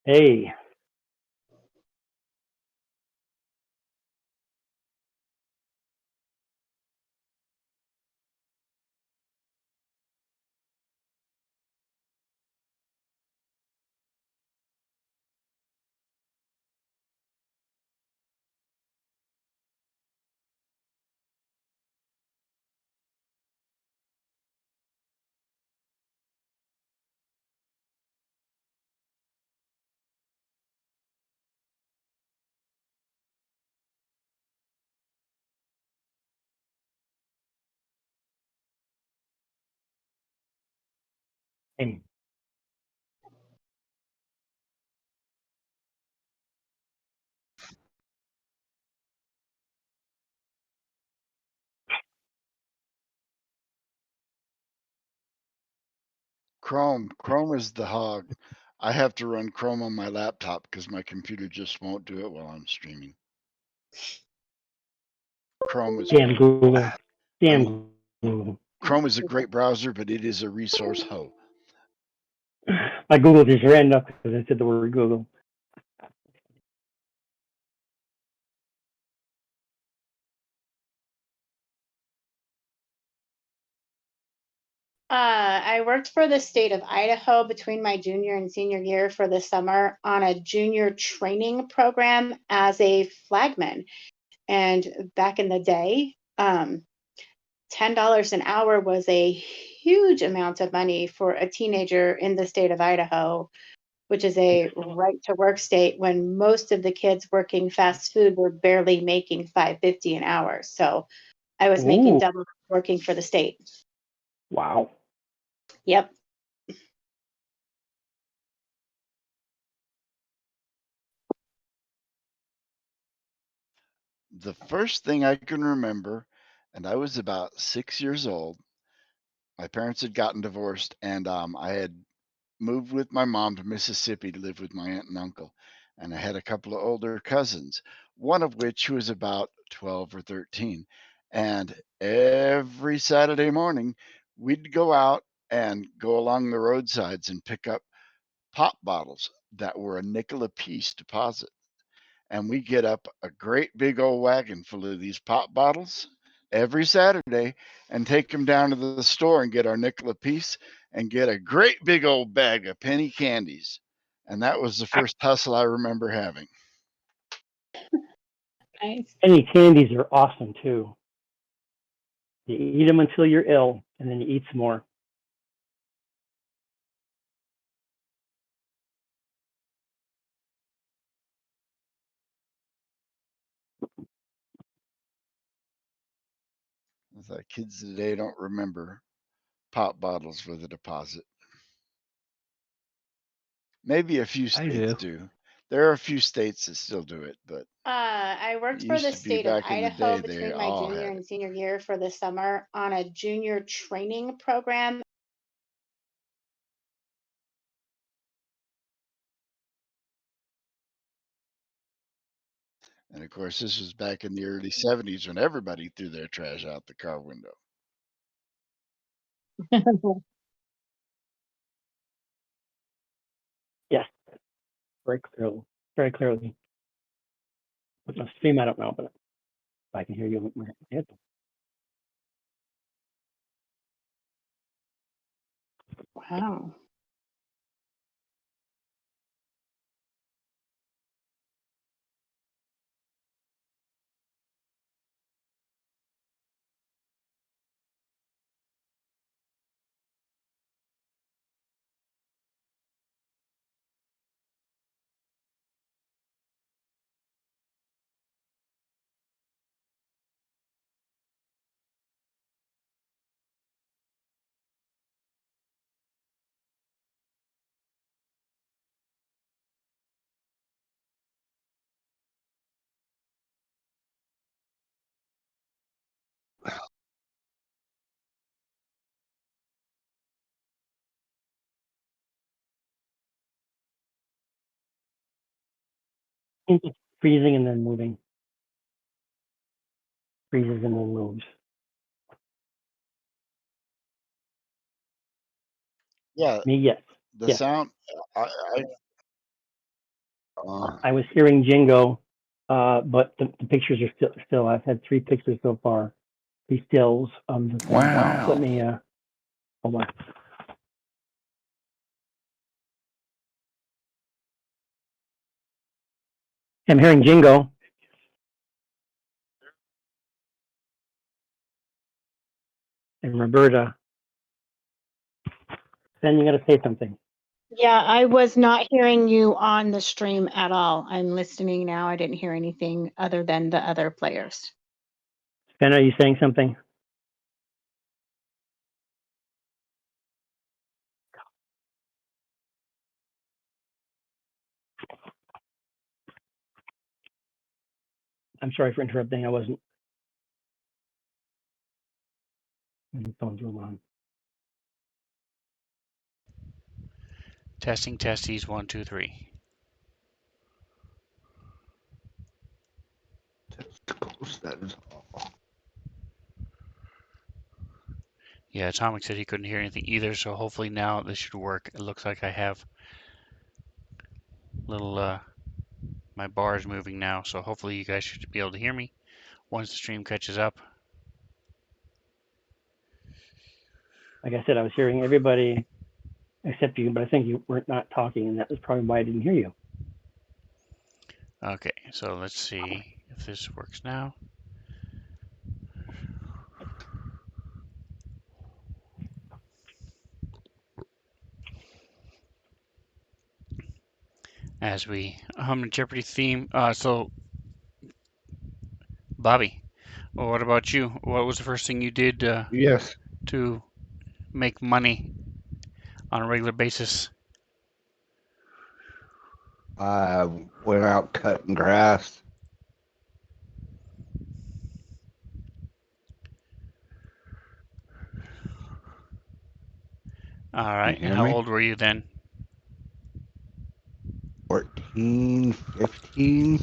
Hey, hey, Chrome is the hog. I have to run Chrome on my laptop because my computer just won't do it while I'm streaming. Chrome is damn great. Google, I mean, damn Google. Chrome is a great browser, but it is a resource hoe. My Google just ran up because I said the word Google. I worked for the state of Idaho between my junior and senior year for the summer on a junior training program as a flagman. And back in the day, $10 an hour was a huge amount of money for a teenager in the state of Idaho, which is a right to work state when most of the kids working fast food were barely making 5.50 an hour. So I was making Ooh, double working for the state. wow. Yep. The first thing I can remember, and I was about 6 years old, my parents had gotten divorced, and I had moved with my mom to Mississippi to live with my aunt and uncle. And I had a couple of older cousins, one of which was about 12 or 13. And every Saturday morning, we'd go out and go along the roadsides and pick up pop bottles that were a nickel a piece deposit. And we get up a great big old wagon full of these pop bottles every Saturday and take them down to the store and get our nickel a piece and get a great big old bag of penny candies. And that was the first hustle I remember having. Nice. Any candies are awesome too. You eat them until you're ill, and then you eat some more. It's like kids today don't remember pop bottles with a deposit. Maybe a few I states do. do. There are a few states that still do it, but I it worked for the used to be state of back in the Idaho day they between my all junior had it. and senior year for the summer on a junior training program. And of course, this was back in the early 70s when everybody threw their trash out the car window. Yes, very clearly, very clearly. With my stream, I don't know, but I can hear you with my head. Wow. It's freezing and then moving, freezes and then moves. Yeah, Me, yes, the yes. sound. I I was hearing Jingo, but the pictures are still. I've had 3 pictures so far. These stills. Wow. Let me hold on. I'm hearing Jingo. And Roberta. Then you got to say something. Yeah, I was not hearing you on the stream at all. I'm listening now. I didn't hear anything other than the other players. Ben, are you saying something? I'm sorry for interrupting. I wasn't. The phone's real on. Testing, testies, 1, 2, 3. Testicles, that is all. Yeah, Atomic said he couldn't hear anything either, so hopefully now this should work. It looks like I have little, my bar is moving now, so hopefully you guys should be able to hear me once the stream catches up. Like I said, I was hearing everybody except you, but I think you were not talking, and that was probably why I didn't hear you. Okay, so let's see if this works now. As we hum the Jeopardy theme. So, Bobby, well, what about you? What was the first thing you did Yes, to make money on a regular basis? I went out cutting grass. All Can right, you and hear how me? old were you then? 14, 15.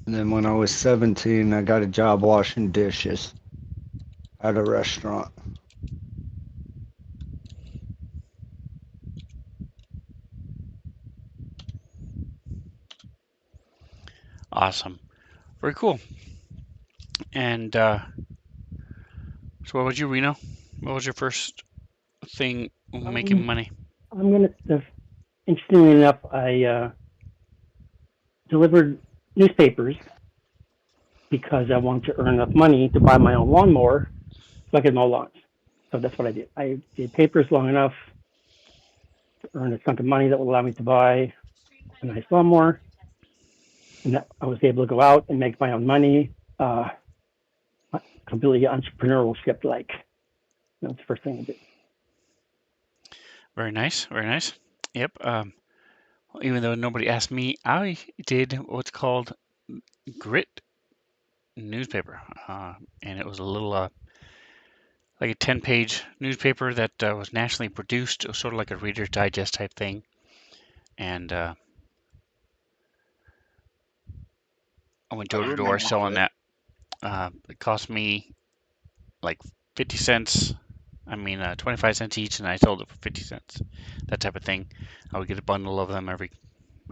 And then when I was 17, I got a job washing dishes at a restaurant. Awesome. Very cool. And so what about you, Reno? What was your first thing making money? I'm gonna. Interestingly enough, I delivered newspapers because I wanted to earn enough money to buy my own lawnmower so I could mow lawns. So that's what I did. I did papers long enough to earn a chunk of money that would allow me to buy a nice lawnmower, and that I was able to go out and make my own money. Completely entrepreneurship like. That's the first thing I did. Very nice, very nice. Yep. Even though nobody asked me, I did what's called grit newspaper, and it was a little like a 10-page newspaper that was nationally produced, sort of like a Reader's Digest type thing, and I went door to door selling that. It cost me like 50 cents. 25 cents each, and I sold it for 50 cents. That type of thing. I would get a bundle of them every,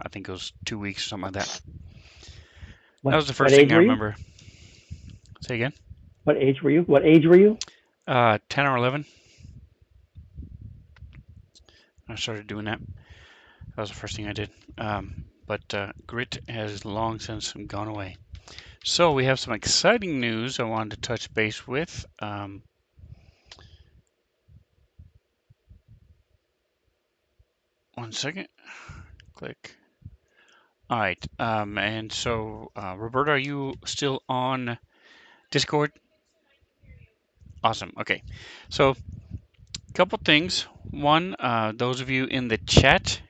I think it was 2 weeks or something like that. That was the first thing I remember. Say again? What age were you? What age were you? 10 or 11. I started doing that. That was the first thing I did. But grit has long since gone away. So we have some exciting news I wanted to touch base with. One second. Click. All right. And so, Roberta, are you still on Discord? Awesome. Okay. So, a couple things. One, those of you in the chat,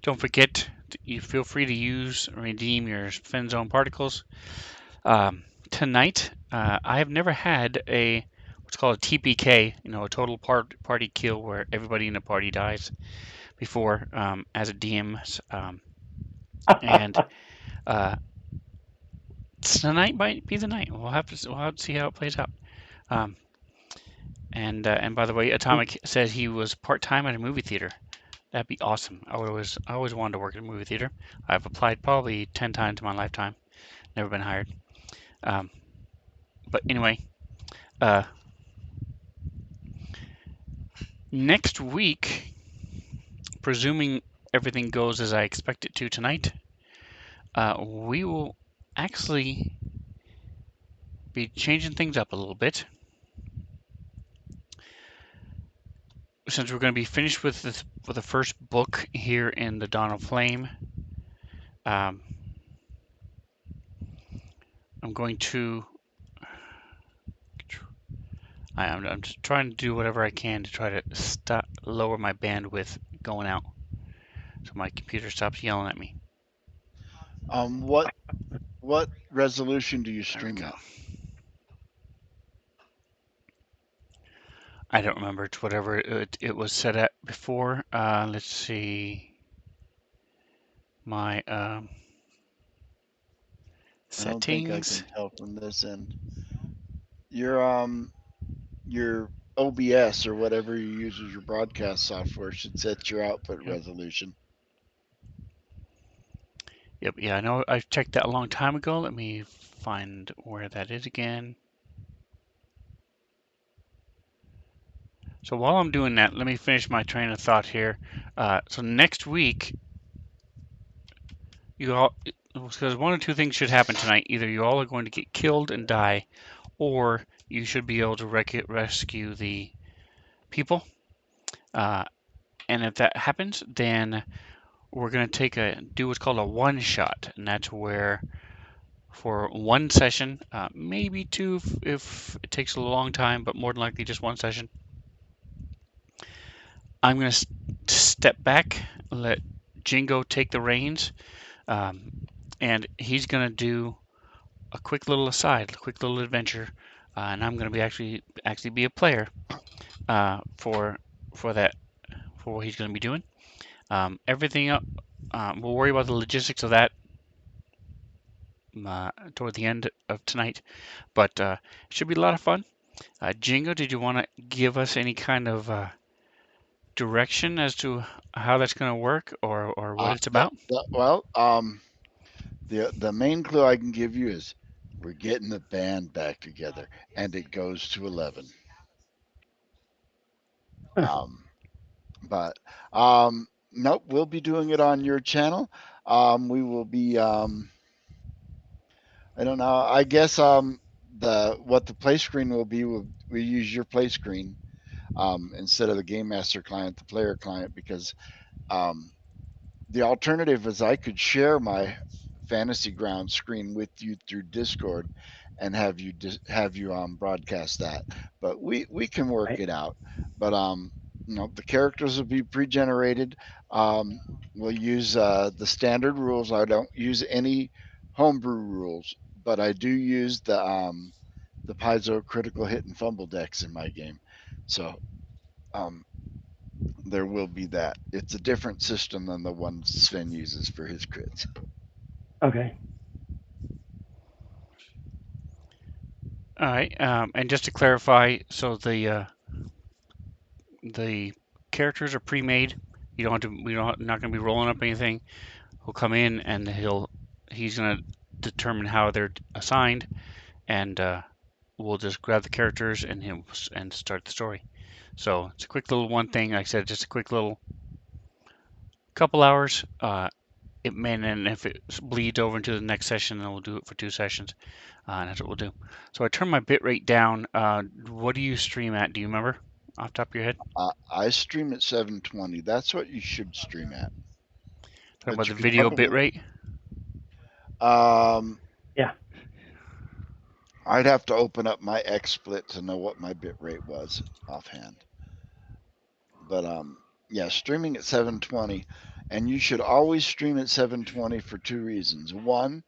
don't forget, you feel free to use or redeem your Svenzone particles. Tonight, I have never had a what's called a TPK, a total party kill where everybody in the party dies before as a DM. And tonight might be the night. We'll have to see how it plays out. And by the way, Atomic says he was part-time at a movie theater. That'd be awesome. I always wanted to work at a movie theater. I've applied probably 10 times in my lifetime. Never been hired. Um, but anyway, uh, next week, presuming everything goes as I expect it to tonight, we will actually be changing things up a little bit. Since we're going to be finished with the first book here in the Dawn of Flame, I'm going to I'm just trying to do whatever I can to try to lower my bandwidth going out, so my computer stops yelling at me. What resolution do you There we stream go. at? I don't remember. It's whatever it was set at before. Let's see my I don't think I settings. can tell from this end. Your OBS or whatever you use as your broadcast software should set your output Yep. resolution. Yep. Yeah, I know. I checked that a long time ago. Let me find where that is again. So while I'm doing that, let me finish my train of thought here. So next week, you all, because one or two things should happen tonight. Either you all are going to get killed and die, or you should be able to rescue the people. And if that happens, then we're going to do what's called a one shot, and that's where for one session, maybe two if it takes a long time, but more than likely just one session, I'm going to step back, let Jingo take the reins, and he's going to do a quick little aside, a quick little adventure, and I'm going to be actually be a player for that for what he's going to be doing. Everything up, we'll worry about the logistics of that toward the end of tonight, but it should be a lot of fun. Jingo, did you want to give us any kind of direction as to how that's going to work or what it's about? The main clue I can give you is we're getting the band back together, and it goes to 11. But nope, we'll be doing it on your channel. We will be. I don't know. I guess the play screen will be. We use your play screen instead of the game master client, the player client, because um, the alternative is I could share my fantasy ground screen with you through Discord and have you broadcast that. But we can work Right. it out. But the characters will be pre-generated. Um, we'll use the standard rules. I don't use any homebrew rules, but I do use the Paizo critical hit and fumble decks in my game. So um, there will be that. It's a different system than the one Sven uses for his crits. Okay. All right, and just to clarify, so the characters are pre-made. You don't have to. Not going to be rolling up anything. He'll come in and he's going to determine how they're assigned, and we'll just grab the characters and start the story. So it's a quick little one thing. Like I said, just a quick little couple hours. It may, and if it bleeds over into the next session, then we'll do it for 2 sessions. And that's what we'll do. So I turn my bitrate down. What do you stream at? Do you remember off the top of your head? I stream at 720. That's what you should stream at. Talking But about you the can video probably. bitrate? Yeah. I'd have to open up my XSplit to know what my bit rate was offhand. But yeah, streaming at 720, and you should always stream at 720 for two reasons. One,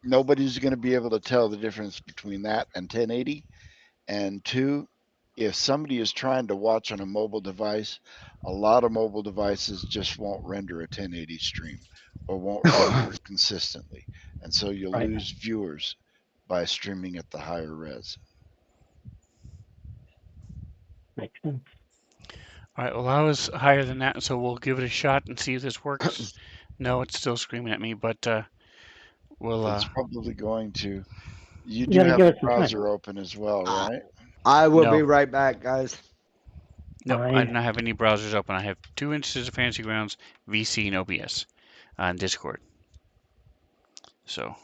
nobody's going to be able to tell the difference between that and 1080. And two, if somebody is trying to watch on a mobile device, a lot of mobile devices just won't render a 1080 stream or won't render it consistently. And so you'll Right. lose viewers by streaming at the higher res. Makes sense. All right, well, I was higher than that, so we'll give it a shot and see if this works. No, it's still screaming at me, but we'll. It's probably going to. You You do gotta have give a it some time. browser open as well, right? I will No. be right back, guys. Nope, I Fine. do not have any browsers open. I have 2 instances of Fantasy Grounds, VC, and OBS on Discord. So,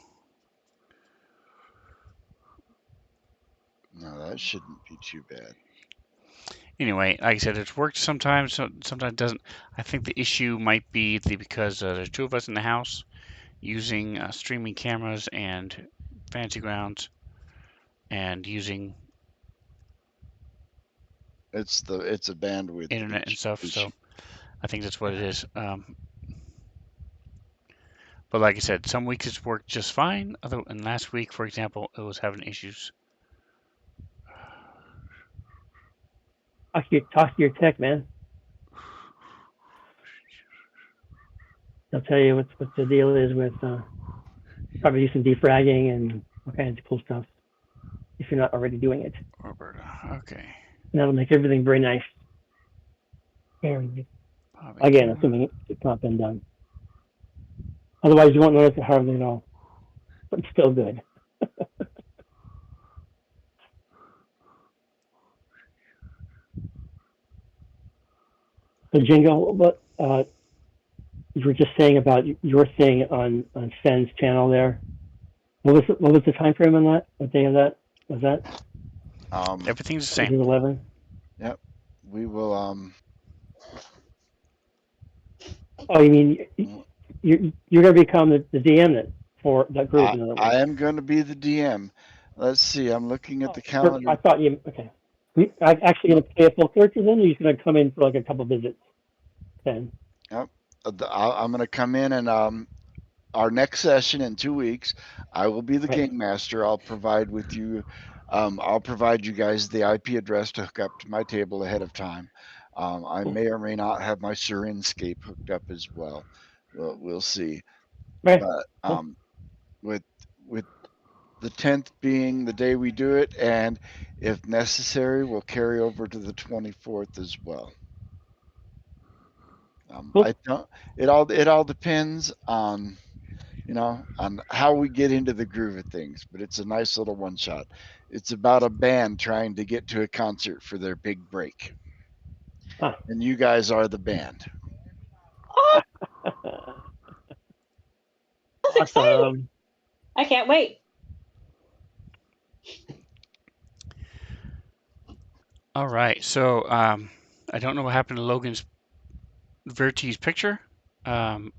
No, that shouldn't be too bad. anyway, like I said, it's worked sometimes, sometimes it doesn't. I think the issue might be because there's 2 of us in the house using streaming cameras and Fantasy Grounds and using It's a bandwidth internet and stuff. issue. So, I think that's what it is. But like I said, some weeks it's worked just fine. And last week, for example, it was having issues. Talk to your tech, man. They'll tell you what the deal is with probably do some defragging and all kinds of cool stuff if you're not already doing it. Roberta, okay. And that'll make everything very nice. Very Bobby Again, Cameron. assuming it's not been done. Otherwise, you won't notice it hardly at all. But it's still good. So, Jingo, what you were just saying about your thing on Sven's channel there? What was the time frame on that? What day of that was that? Everything's the Was same. it 11? Yep. We will. Oh, you mean you're going to become the DM for that group? In other words, I am going to be the DM. Let's see. I'm looking at the I calendar. thought you okay. I actually going to pay a full character then, or you're going to come in for like a couple visits then? Yep. I'm going to come in and our next session in 2 weeks, I will be the Right. game master. I'll provide with you. I'll provide you guys the IP address to hook up to my table ahead of time. I may or may not have my Serenscape hooked up as well. We'll see. Right. But with the 10th being the day we do it, and if necessary, we'll carry over to the 24th as well. Cool. I don't. It all depends on on how we get into the groove of things. But it's a nice little one shot. It's about a band trying to get to a concert for their big break, and you guys are the band. Oh, that's exciting. Awesome. I can't wait. All right. So I don't know what happened to Logan's Verti's picture. I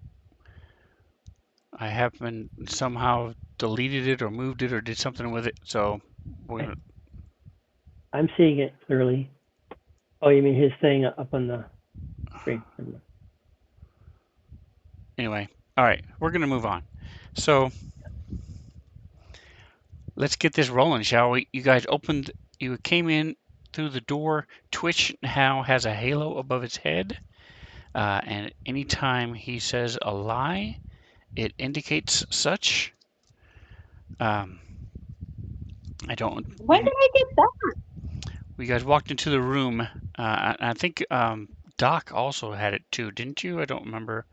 haven't somehow deleted it or moved it or did something with it. So we're gonna. I'm seeing it clearly. Oh, you mean his thing up on the screen? Anyway, all right. We're gonna move on. So let's get this rolling, shall we? You guys opened. You came in through the door. Twitch now has a halo above its head, and anytime he says a lie, it indicates such. I don't. When did I get that? You guys walked into the room. I think Doc also had it too, didn't you? I don't remember.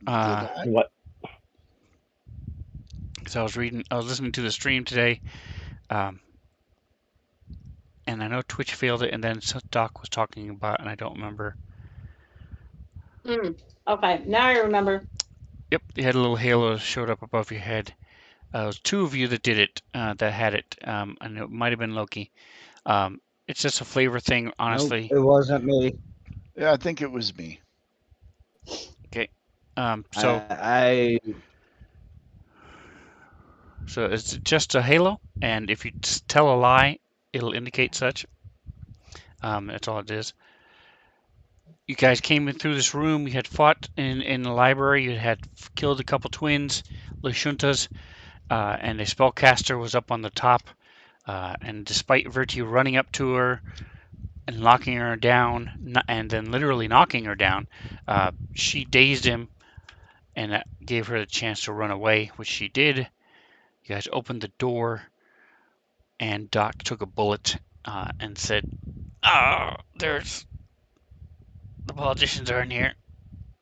Did I? What? So I was listening to the stream today, and I know Twitch failed it, and then Doc was talking about, and I don't remember. Okay, now I remember. Yep, you had a little halo showed up above your head. It was 2 of you that did it, that had it, and it might have been Loki. It's just a flavor thing, honestly. Nope, it wasn't me. Yeah, I think it was me. Okay. So it's just a halo, and if you tell a lie, it'll indicate such. That's all it is. You guys came in through this room. You had fought in the library. You had killed a couple twins, Lashuntas, and a spellcaster was up on the top. And despite Verti running up to her and locking her down, and then literally knocking her down, she dazed him, and that gave her the chance to run away, which she did. You guys opened the door, and Doc took a bullet and said, "Oh, there's the politicians are in here,"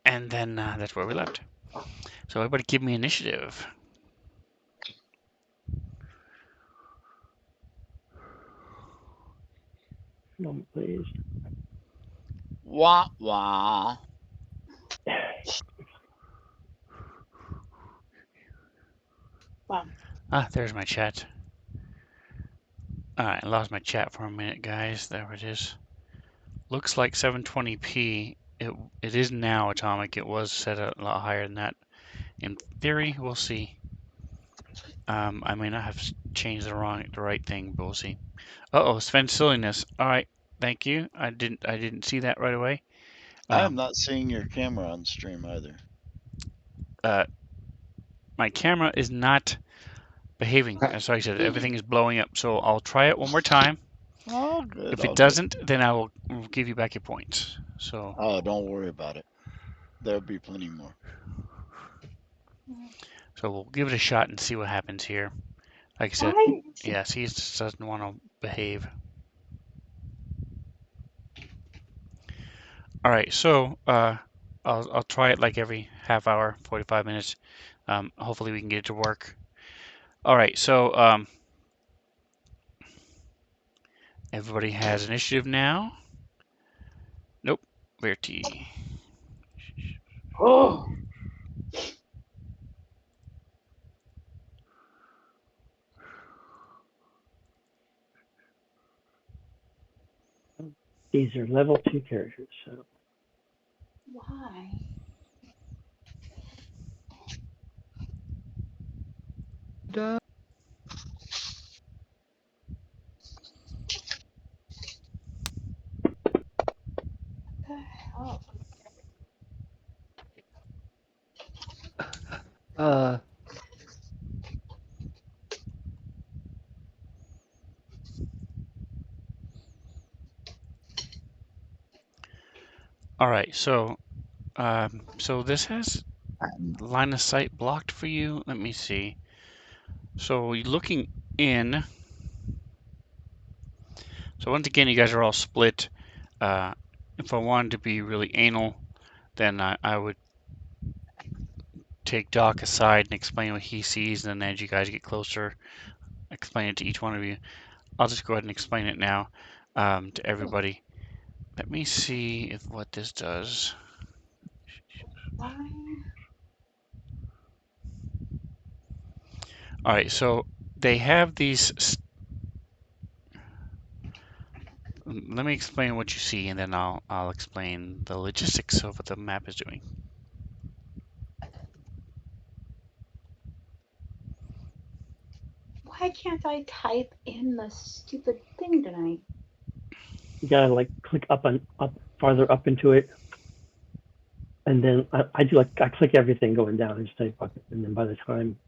and then that's where we left. So everybody, give me initiative. No, please. Wah wah. Wow. There's my chat. I lost my chat for a minute, guys. There it is. Looks like 720p. It is now atomic. It was set a lot higher than that. In theory, we'll see. I may not have changed the right thing, but we'll see. Uh-oh, Sven silliness. All right, thank you. I didn't see that right away. I am not seeing your camera on stream either. My camera is not behaving. That's why I said everything is blowing up. So I'll try it one more time. Oh, good. If it doesn't, then I will give you back your points. So. Oh, don't worry about it. There'll be plenty more. So we'll give it a shot and see what happens here. Like I said, What? yeah, see, it just doesn't want to behave. All right, so I'll try it like every half hour, 45 minutes. Hopefully we can get it to work. All right, so everybody has initiative now. Nope, Verti. Oh. These are level 2 characters. So Why? The hell? All right, so this has line of sight blocked for you. Let me see. So you're looking in. So once again, you guys are all split. If I wanted to be really anal, then I would take Doc aside and explain what he sees, and then as you guys get closer, explain it to each one of you. I'll just go ahead and explain it now to everybody. Let me see if what this does. Why? All right, so they have these. Let me explain what you see, and then I'll explain the logistics of what the map is doing. Why can't I type in the stupid thing tonight? you gotta like click up farther up into it, and then I click everything going down and just type bucket, and then by the time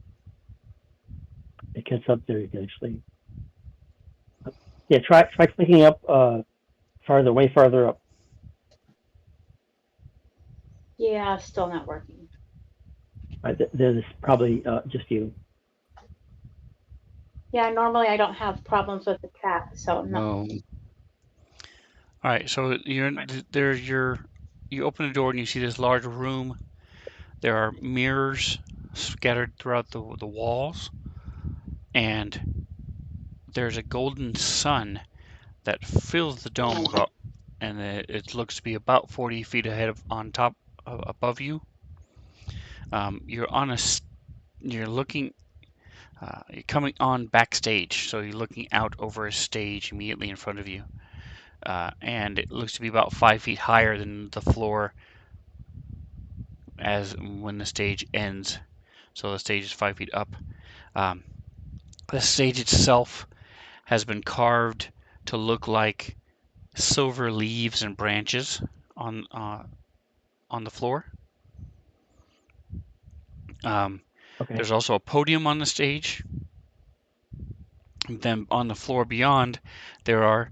it gets up there, you can actually try clicking up way farther up. Yeah, still not working. There's probably just you. Yeah, normally I don't have problems with the chat, so no. All right, so you open the door and you see this large room. There are mirrors scattered throughout the walls, and there's a golden sun that fills the dome and it looks to be about 40 feet ahead above you. You're looking. You're coming on backstage, so you're looking out over a stage immediately in front of you, and it looks to be about 5 feet higher than the floor as when the stage ends. So the stage is 5 feet up. Um, the stage itself has been carved to look like silver leaves and branches on the floor. Okay. There's also a podium on the stage. Then on the floor beyond, there are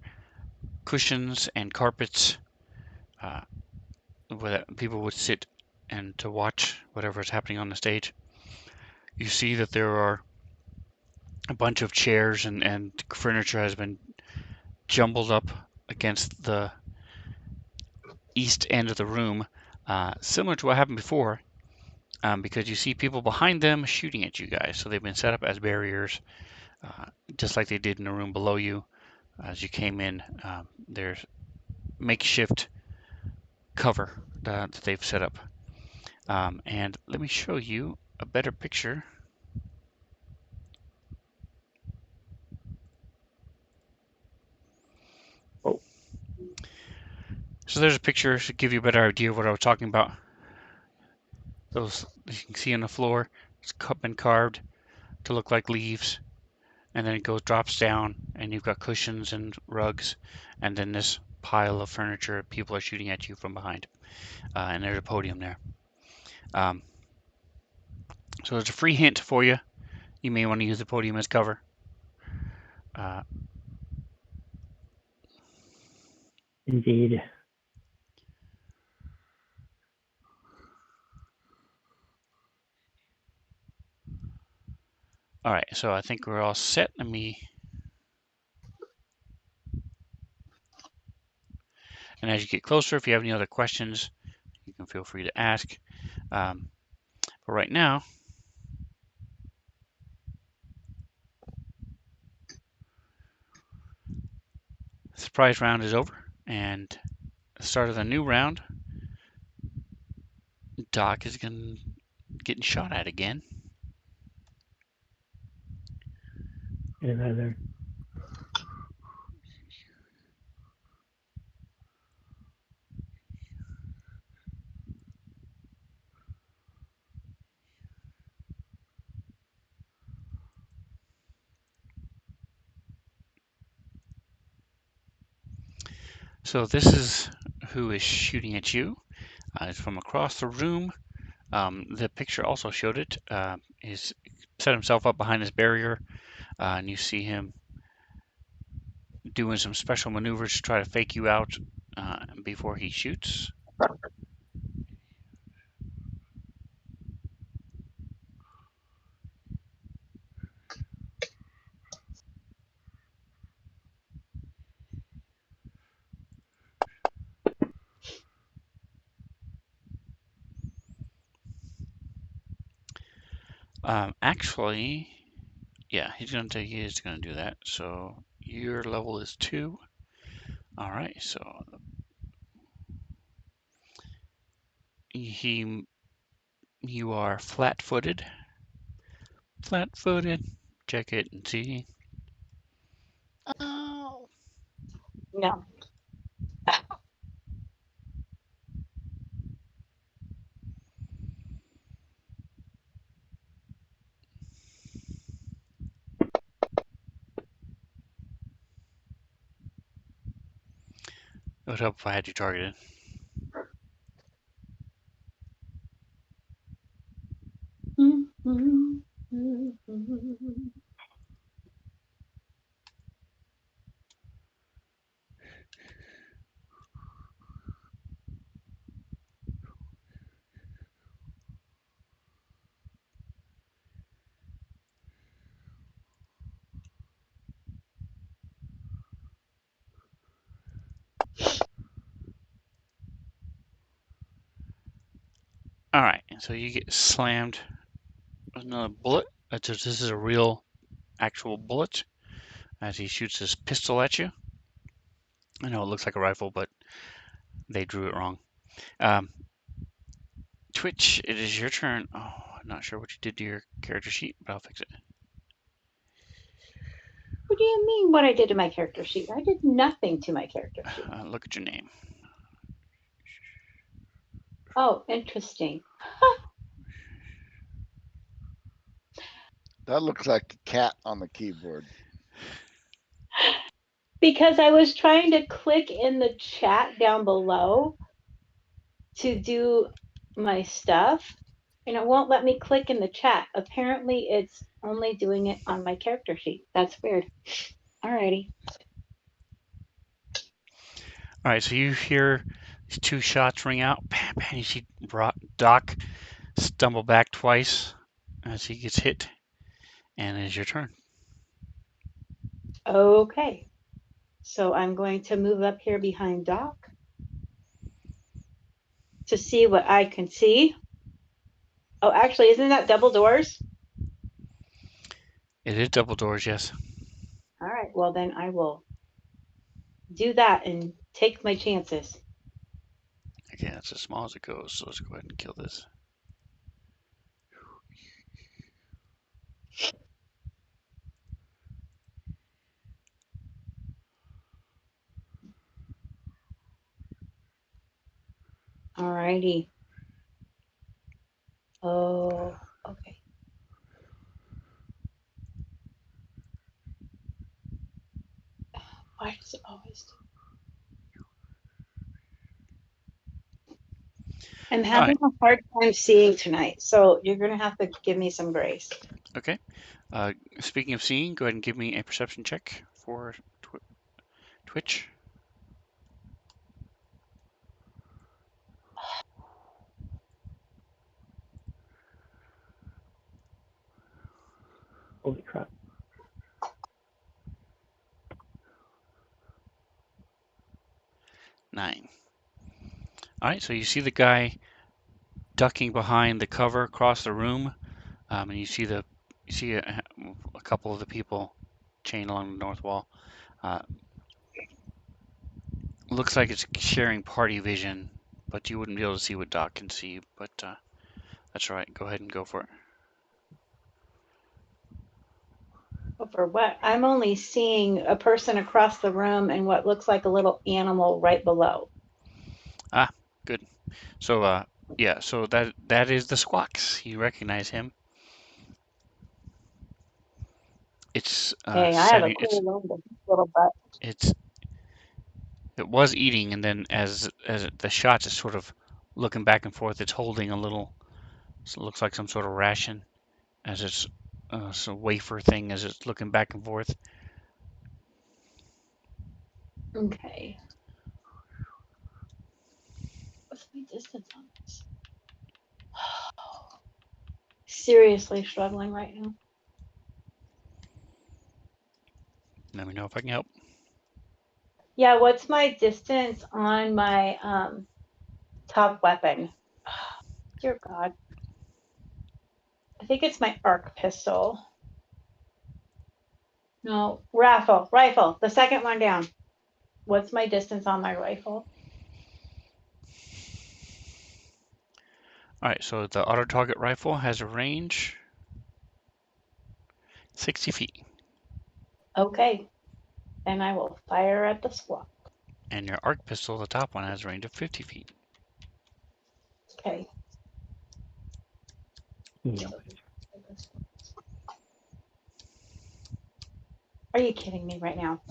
cushions and carpets where people would sit and to watch whatever is happening on the stage. You see that there are a bunch of chairs and furniture has been jumbled up against the east end of the room, similar to what happened before, because you see people behind them shooting at you guys. So they've been set up as barriers, just like they did in the room below you. As you came in, there's makeshift cover that they've set up. And let me show you a better picture. Oh. So there's a picture to give you a better idea of what I was talking about. Those you can see on the floor, it's been carved to look like leaves, and then it drops down, and you've got cushions and rugs, and then this pile of furniture. People are shooting at you from behind, and there's a podium there. So there's a free hint for you. You may want to use the podium as cover. Indeed. All right, so I think we're all set. And as you get closer, if you have any other questions, you can feel free to ask. But right now, the surprise round is over, and the start of the new round. Doc is getting shot at again. Get out of there. So this is who is shooting at you. It's from across the room. The picture also showed it. He's set himself up behind this barrier, and you see him doing some special maneuvers to try to fake you out before he shoots. Actually, yeah, he is gonna do that. So your level is 2. All right, so you are flat-footed. Flat-footed. Check it and see. Oh. No. It would help if I had you targeted. All right, so you get slammed with another bullet. This is a real, actual bullet as he shoots his pistol at you. I know it looks like a rifle, but they drew it wrong. Twitch, it is your turn. Oh, I'm not sure what you did to your character sheet, but I'll fix it. What do you mean what I did to my character sheet? I did nothing to my character sheet. Look at your name. Oh, interesting. That looks like a cat on the keyboard. Because I was trying to click in the chat down below to do my stuff, and it won't let me click in the chat. Apparently, it's only doing it on my character sheet. That's weird. Alrighty. All right, so you hear these 2 shots ring out. Bam, bam. You see Doc stumble back twice as he gets hit, and it is your turn. Okay. So I'm going to move up here behind Doc to see what I can see. Oh, actually, isn't that double doors? It is double doors, yes. All right, well then I will do that and take my chances. Okay, that's as small as it goes, so let's go ahead and kill this. All righty. Oh, okay. Why does it always do? I'm having a hard time seeing tonight, so you're gonna have to give me some grace. Okay. Speaking of seeing, go ahead and give me a perception check for Twitch. Holy crap. Nine. All right, so you see the guy ducking behind the cover across the room, and you see a couple of the people chained along the north wall. Looks like it's sharing party vision, but you wouldn't be able to see what Doc can see. But that's all right. Go ahead and go for it. For what? I'm only seeing a person across the room and what looks like a little animal right below. Ah, good. So yeah, so that is the Squawks. You recognize him. It's Hey, I have a cool little butt. it was eating, and then as the shots is sort of looking back and forth, it's holding a little. So it looks like some sort of ration as it's some wafer thing as it's looking back and forth. Okay. What's my distance on this? Seriously struggling right now. Let me know if I can help. Yeah, what's my distance on my top weapon? Dear God. I think it's my arc pistol. No, rifle. The second one down. What's my distance on my rifle? All right, so the auto target rifle has a range 60 feet, Okay. Then I will fire at the squawk. and your arc pistol, the top one, has a range of 50 feet. Okay. Yeah. Are you kidding me right now?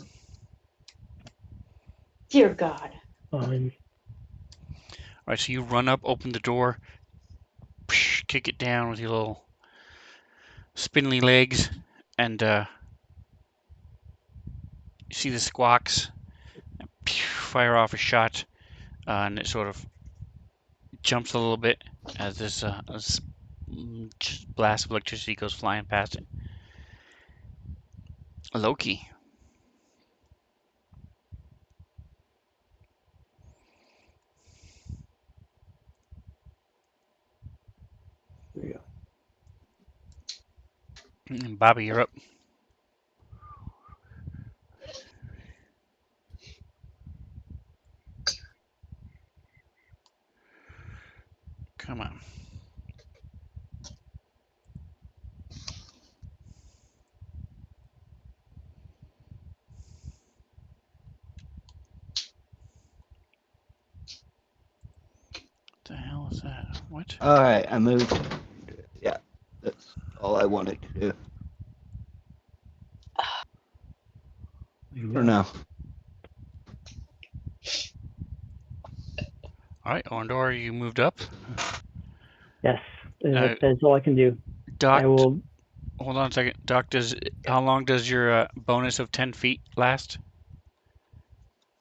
Dear God. Fine. All right, so you run up, open the door, kick it down with your little spindly legs, and you see the Squawks fire off a shot, and it sort of jumps a little bit as this blast of electricity goes flying past it. Loki. There you go. And Bobby, you're up. Come on. What the hell is that? What? All right, I moved. Yeah, that's all I wanted to do There you for go. now. All right, Orndor, you moved up. Yes. Uh, That's all I can do. Doc, I will. hold on a second. Doc, how long does your bonus of 10 feet last?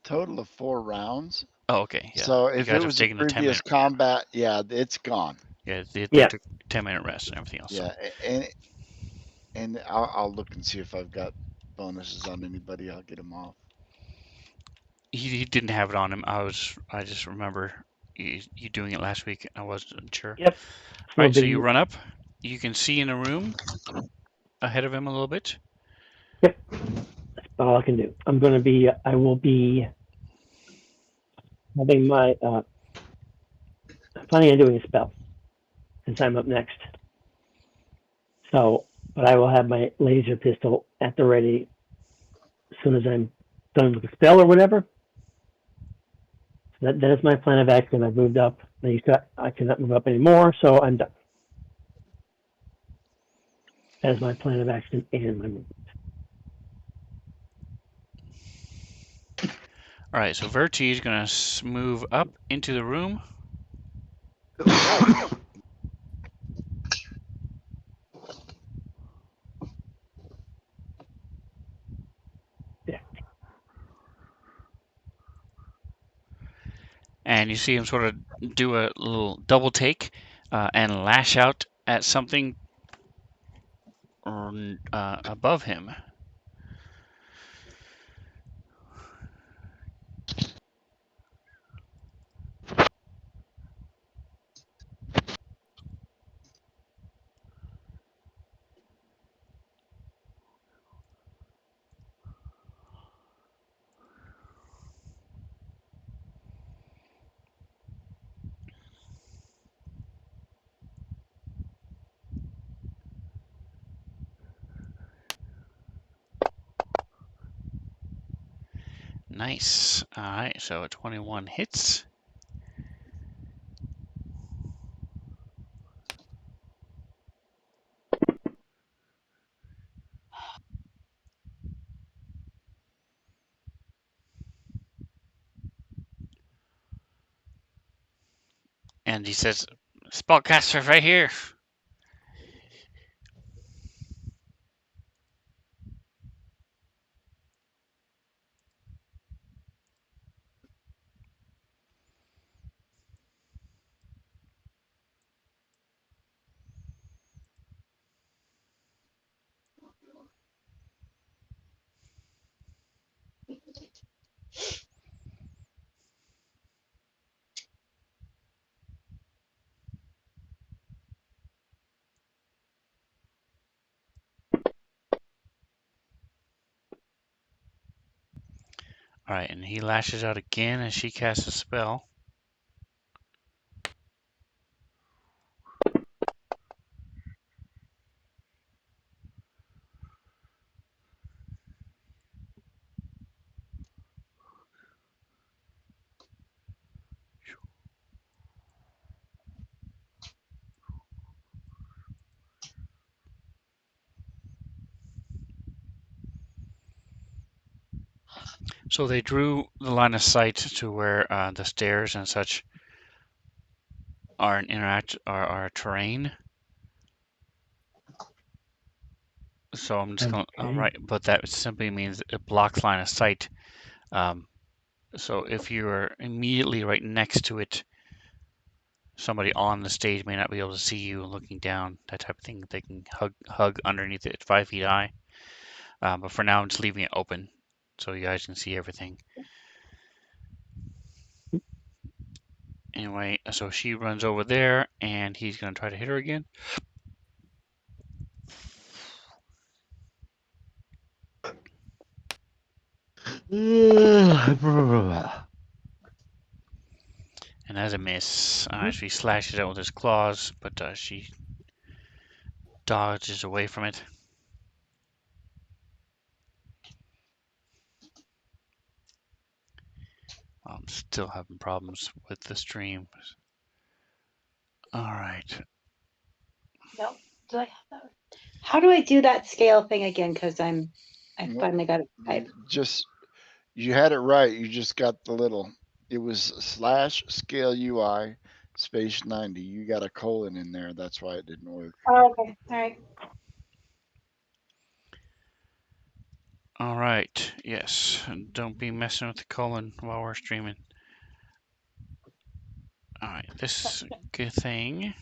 Total of 4 rounds. Oh, okay. Yeah. So You if it guys have was a taken a 10 previous minute. combat, yeah, it's gone. Yeah, they Yeah. took 10-minute rest and everything else. Yeah, So. and I'll look and see if I've got bonuses on anybody. I'll get them off. he didn't have it on him. I just remember you doing it last week. I wasn't sure. Yep. It's All no right, so big you deal. run up. You can see in a room ahead of him a little bit. Yep. That's about all I can do. I will be having my, planning on doing a spell since I'm up next. So, but I will have my laser pistol at the ready as soon as I'm done with the spell or whatever. So that is my plan of action. I've moved up. I cannot move up anymore, so I'm done. That is my plan of action and my movement. All right, so Verti is going to move up into the room. Yeah. And you see him sort of do a little double take and lash out at something above him. Nice. All right, so a 21 hits. And he says, "Spellcaster right here." All right, and he lashes out again as she casts a spell. So they drew the line of sight to where the stairs and such are are terrain. So I'm just going to, Okay. right, but that simply means it blocks line of sight. Um, so if you're immediately right next to it, somebody on the stage may not be able to see you looking down, that type of thing. They can hug underneath it at 5 feet high. But for now, I'm just leaving it open so you guys can see everything. Anyway, so she runs over there, and he's going to try to hit her again. And as a miss, she slashes out with his claws, but she dodges away from it. I'm still having problems with the stream. All right. No. Do I have that? How do I do that scale thing again? Because I finally got it. You had it right. You just got the little. It was /scale UI space 90. You got a colon in there. That's why it didn't work. Oh, okay. All right. All right. Yes. Don't be messing with the colon while we're streaming. All right. This good thing.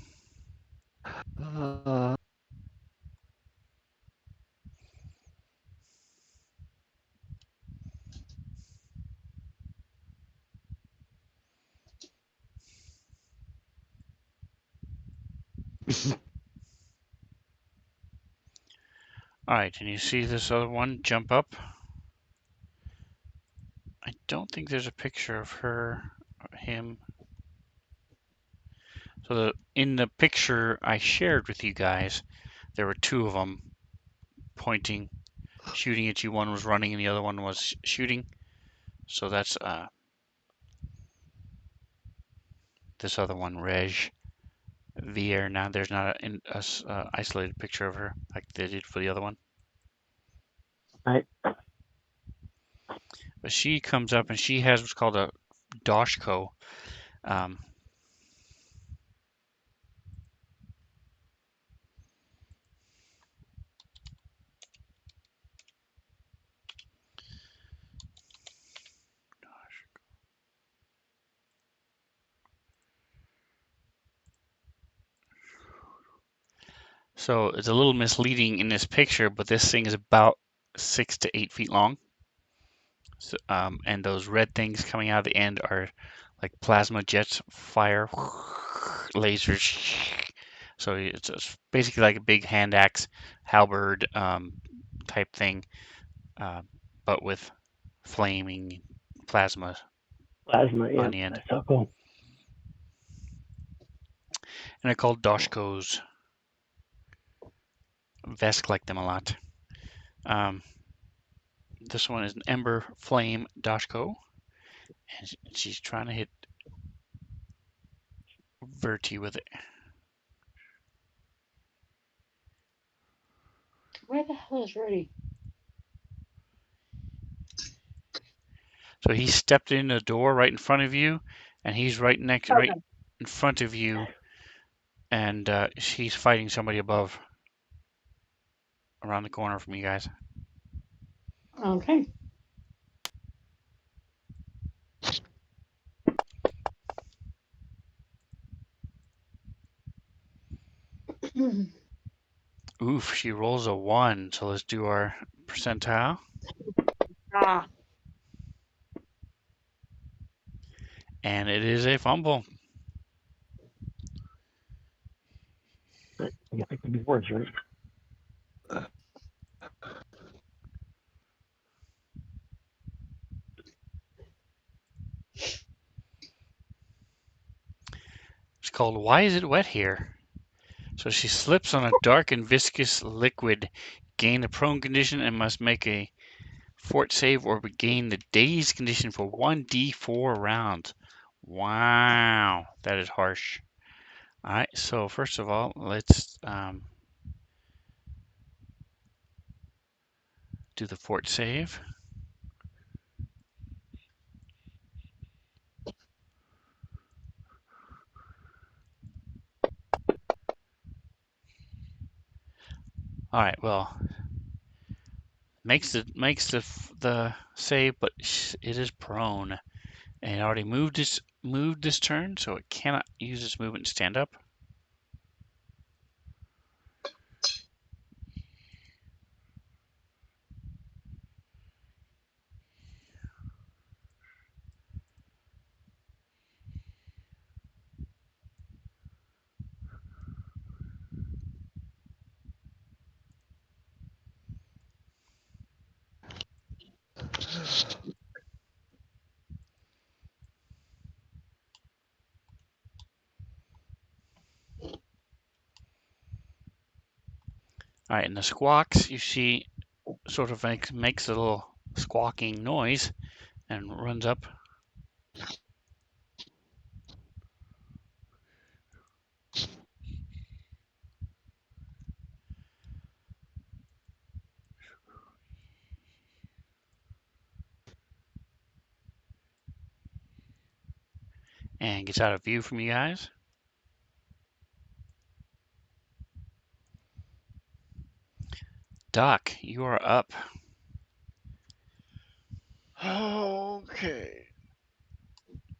All right, and you see this other one jump up. I don't think there's a picture of her, or him. So in the picture I shared with you guys, there were two of them pointing, shooting at you. One was running and the other one was shooting. So that's this other one, Reg Vier. Now there's not an isolated picture of her like they did for the other one. Right. But she comes up and she has what's called a Doshko. So it's a little misleading in this picture, but this thing is about 6 to 8 feet long. So, and those red things coming out of the end are like plasma jets, fire, lasers. So it's basically like a big hand axe, halberd type thing, but with flaming plasma Plasma, yeah. on the end. That's so cool. And they're called Doshkos. Vesk like them a lot. This one is an Ember Flame Doshko. And she's trying to hit Verti with it. Where the hell is Rudy? So he stepped in the door right in front of you, and he's right in front of you, and he's fighting somebody above, around the corner from you guys. Okay. Oof, she rolls a 1, so let's do our percentile. Ah, And it is a fumble. I guess it could be worse, right? It's called Why Is It Wet Here? So she slips on a dark and viscous liquid, gain the prone condition, and must make a fort save or regain the dazed condition for 1d4 rounds. Wow, that is harsh. All right, so first of all, let's do the fort save. All right, well, makes the save, but it is prone, and it already moved this turn, so it cannot use its movement to stand up. All right, and the squawks you see sort of makes a little squawking noise and runs up. And gets out of view from you guys. Doc, you are up. Okay.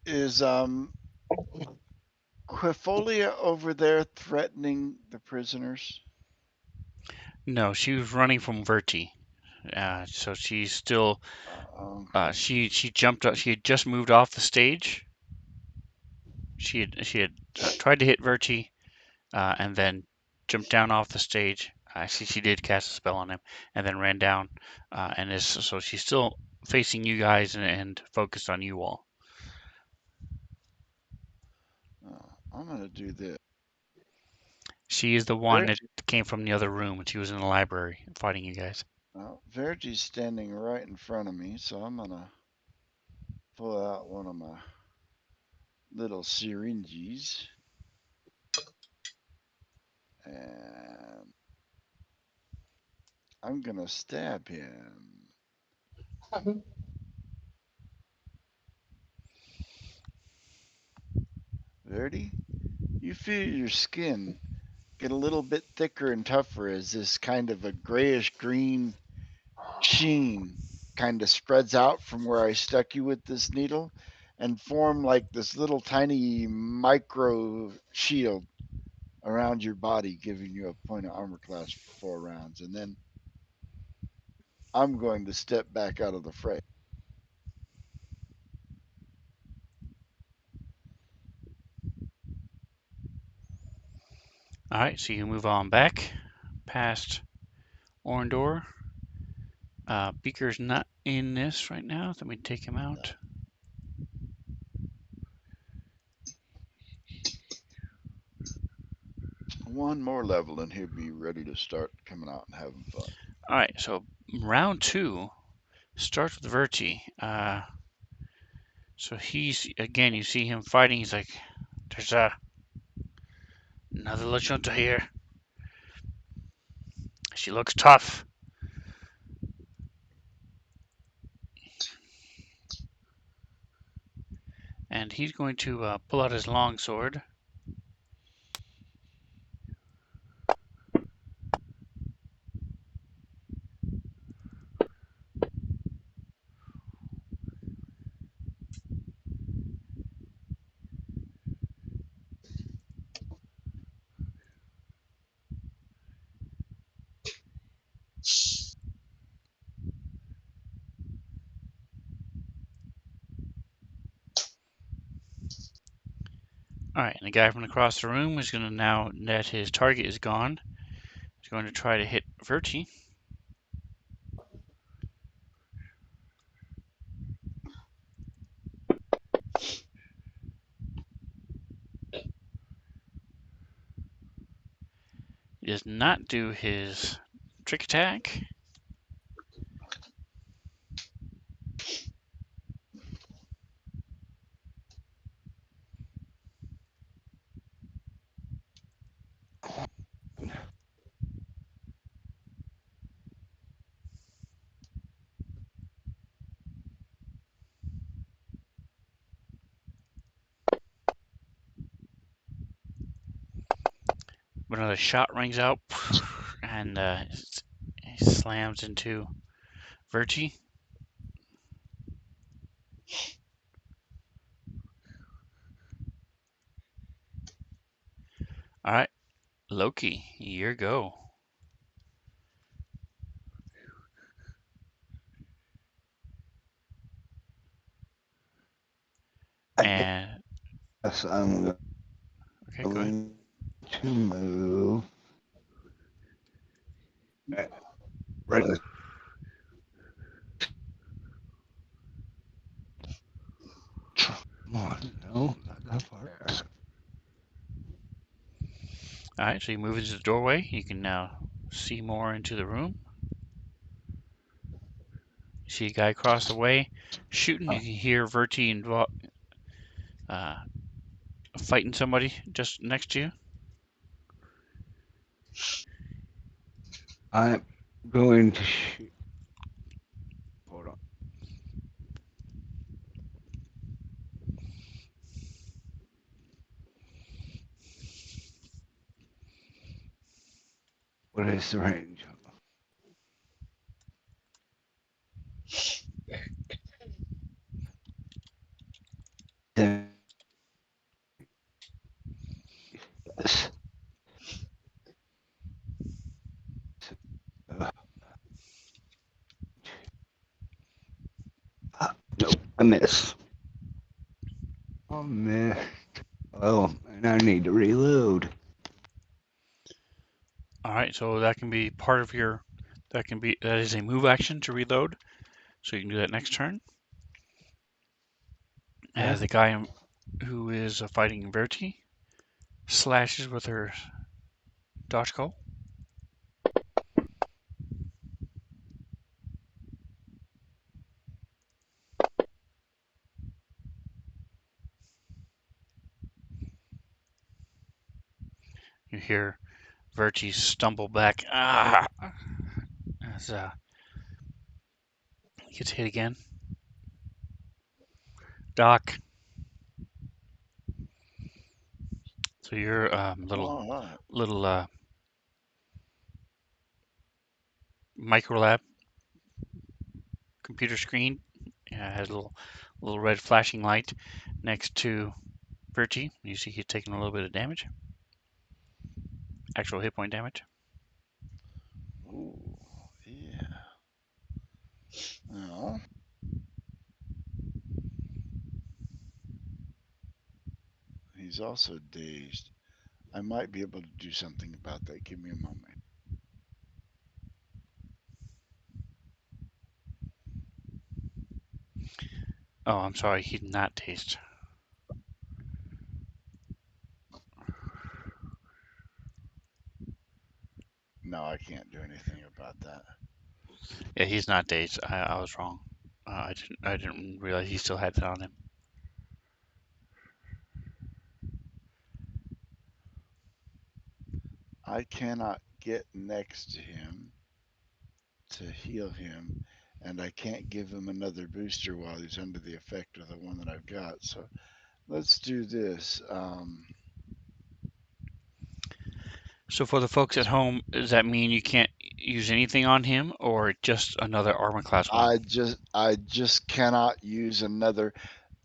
Is Quifolia over there threatening the prisoners? No, she was running from Verti. So she's still. Okay. She jumped up. She had just moved off the stage. She had tried to hit Verti, and then jumped down off the stage. She did cast a spell on him, and then ran down, so she's still facing you guys and focused on you all. I'm gonna do this. She is the one that came from the other room, and she was in the library fighting you guys. Well, Vergie's standing right in front of me, so I'm gonna pull out one of my little syringes and I'm gonna stab him. Verdi, you feel your skin get a little bit thicker and tougher as this kind of a grayish green sheen kind of spreads out from where I stuck you with this needle and form like this little tiny micro shield around your body, giving you a point of armor class for 4 rounds. And then I'm going to step back out of the fray. All right, so you move on back past Orndor. Beaker's not in this right now. Let me take him out. One more level and he'll be ready to start coming out and having fun. All right, so round 2 starts with Verti. So he's, again, you see him fighting. He's like, there's another La Junta here. She looks tough. And he's going to pull out his longsword. All right, and the guy from across the room is going to, now that his target is gone, he's going to try to hit Verti. He does not do his trick attack. But another shot rings out, and he slams into Verti. All right, Loki, your go. And Yes, I'm okay, go ahead. going to move. Right. Come on, no, not that far. All right, so you move into the doorway. You can now see more into the room. You see a guy across the way shooting. You can hear Verti fighting somebody just next to you. I'm going to shoot. Hold on. What is the range? Then this. Uh, nope, I miss. I missed. Oh, and I need to reload. All right, so that can be part of your. That is a move action to reload, so you can do that next turn. Yeah. The guy who is fighting Verti slashes with her dodgeball. You hear Verti stumble back. As he gets hit again. Doc. So your All right. little micro lab computer screen has a little red flashing light next to Verti. You see he's taking a little bit of damage. Actual hit point damage. Ooh, yeah. Well, he's also dazed. I might be able to do something about that. Give me a moment. Oh, I'm sorry, he's not dazed. No, I can't do anything about that. Yeah, he's not dazed. I was wrong. I didn't realize he still had that on him. I cannot get next to him to heal him, and I can't give him another booster while he's under the effect of the one that I've got. So let's do this. So for the folks at home, does that mean you can't use anything on him, or just another armor class one? I just cannot use another.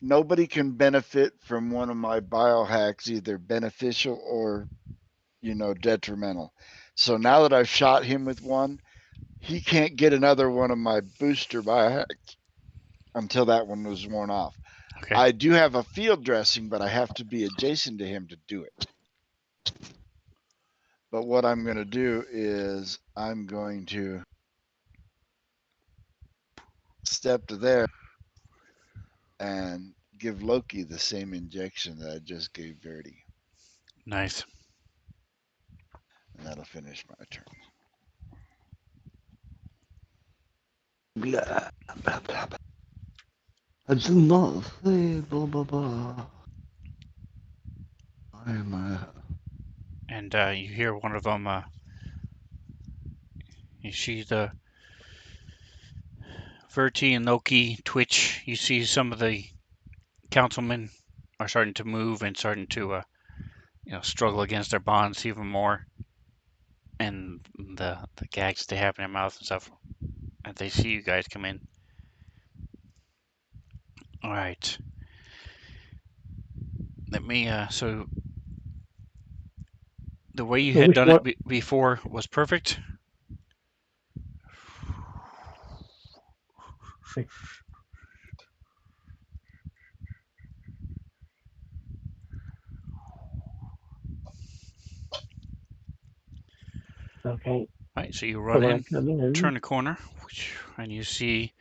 Nobody can benefit from one of my biohacks, either beneficial or detrimental. So now that I've shot him with one, he can't get another one of my booster biohacks until that one was worn off. Okay. I do have a field dressing, but I have to be adjacent to him to do it. But what I'm going to do is I'm going to step to there and give Loki the same injection that I just gave Verdi. Nice. And that'll finish my turn. Blah, blah, blah, blah. I do not say blah, blah, blah. I am And you hear one of them. You see the Verti and Loki twitch. You see some of the councilmen are starting to move and starting to struggle against their bonds even more, and the gags they have in their mouth and stuff. And they see you guys come in. All right. Let me. So the way you So had which done one? it before was perfect. Okay. All right. So you So run when I in, come in, turn the corner, and you see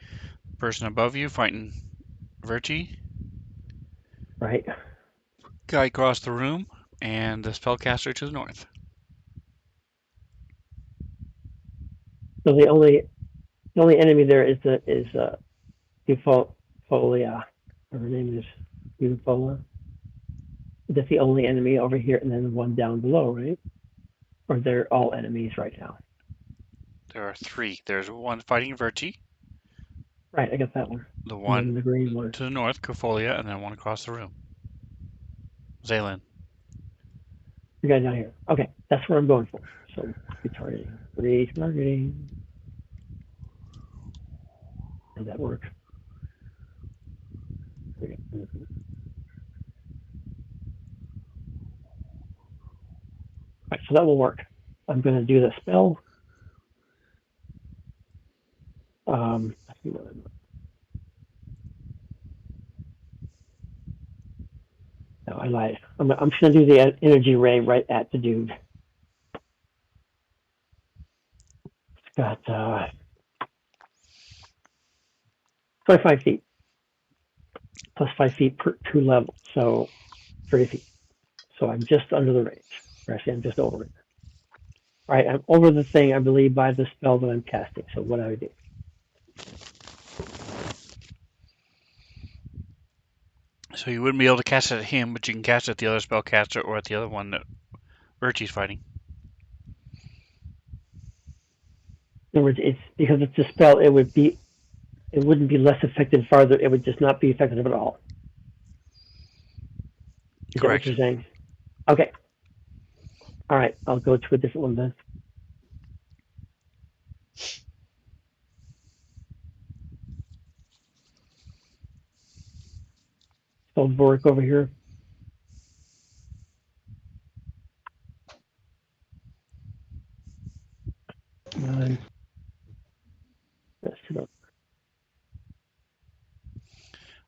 the person above you fighting Verti. right. Guy across the room, and the spellcaster to the north. So the only enemy there is Eupholia. Her name is Eupholia. That's the only enemy over here, and then the one down below, right? Or they're all enemies right now. There are three. There's one fighting Verti, Right, I got that one. the And then one the green one. to the north, Kofolia, and then one across the room. Zaylin. You guys down here. Okay, that's what I'm going for. So retargeting. Retargeting. Did that work? Right, so that will work. I'm going to do the spell. Let's see what no, I lied. I'm just going to do the energy ray right at the dude. got 25 feet plus 5 feet per 2 levels, so 30 feet. So I'm just under the range. Or actually, I'm just over it. All right, I'm over the thing, I believe, by the spell that I'm casting. So what do I do? So you wouldn't be able to cast it at him, but you can cast it at the other spellcaster or at the other one that Urchi's fighting. In other words, it's because it's a spell. It wouldn't be less effective farther. It would just not be effective at all. Is that what Correct. you're saying? Okay. All right, I'll go to a different one then. So Vorik over here. Come on. Let's sit up.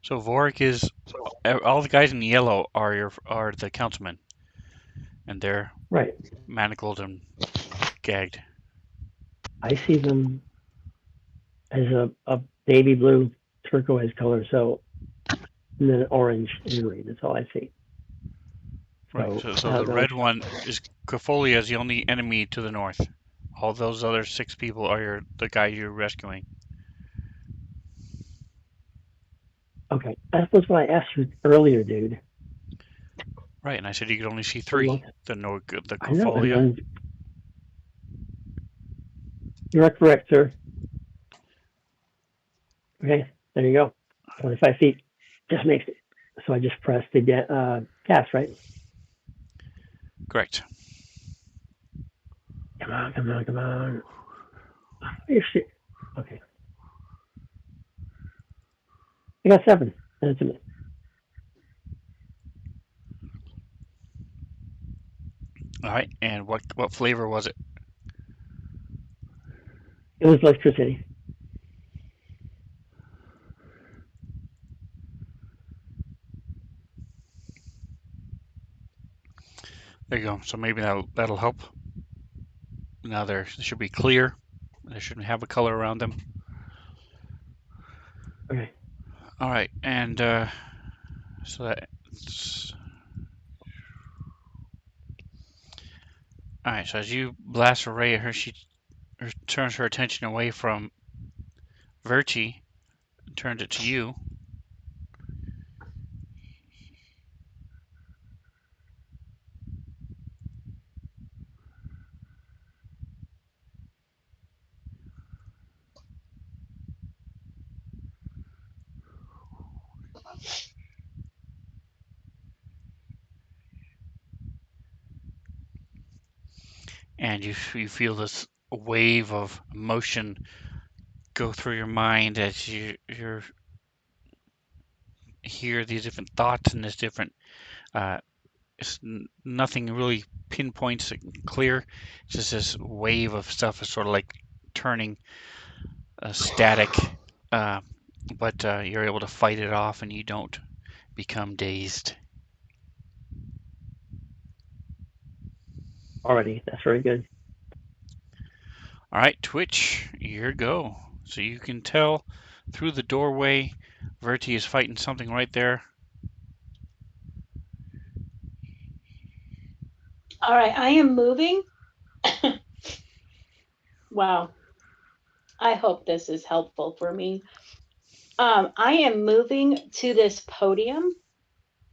So Vorik is all the guys in yellow are the councilmen, and they're Right. manacled and gagged. I see them as a baby blue turquoise color, so and then orange and green. That's all I see. Right. So I the don't know. red one is Kofolia is the only enemy to the north. All those other 6 people are the guy you're rescuing. Okay, that was what I asked you earlier, dude. Right, and I said you could only see 3. The I know, and Kofolia. then you're correct, sir. Okay, there you go. 25 feet. Just makes it. So I just pressed the cast, right? Correct. Come on, come on, come on. Oh, shit. Okay. I got 7. That's a minute. All right, and what flavor was it? It was electricity. There you go. So maybe that'll help. Now they should be clear. They shouldn't have a color around them. Okay. All right, and so that's all right. So as you blast a ray at her, she turns her attention away from Virtue and turns it to you. And you feel this wave of emotion go through your mind as you hear these different thoughts and this different nothing really pinpoints it clear. It's just this wave of stuff is sort of like turning static, uh, but you're able to fight it off and you don't become dazed. Already. That's very good. All right, Twitch, your go. So you can tell through the doorway, Verti is fighting something right there. All right, I am moving. Wow. I hope this is helpful for me. I am moving to this podium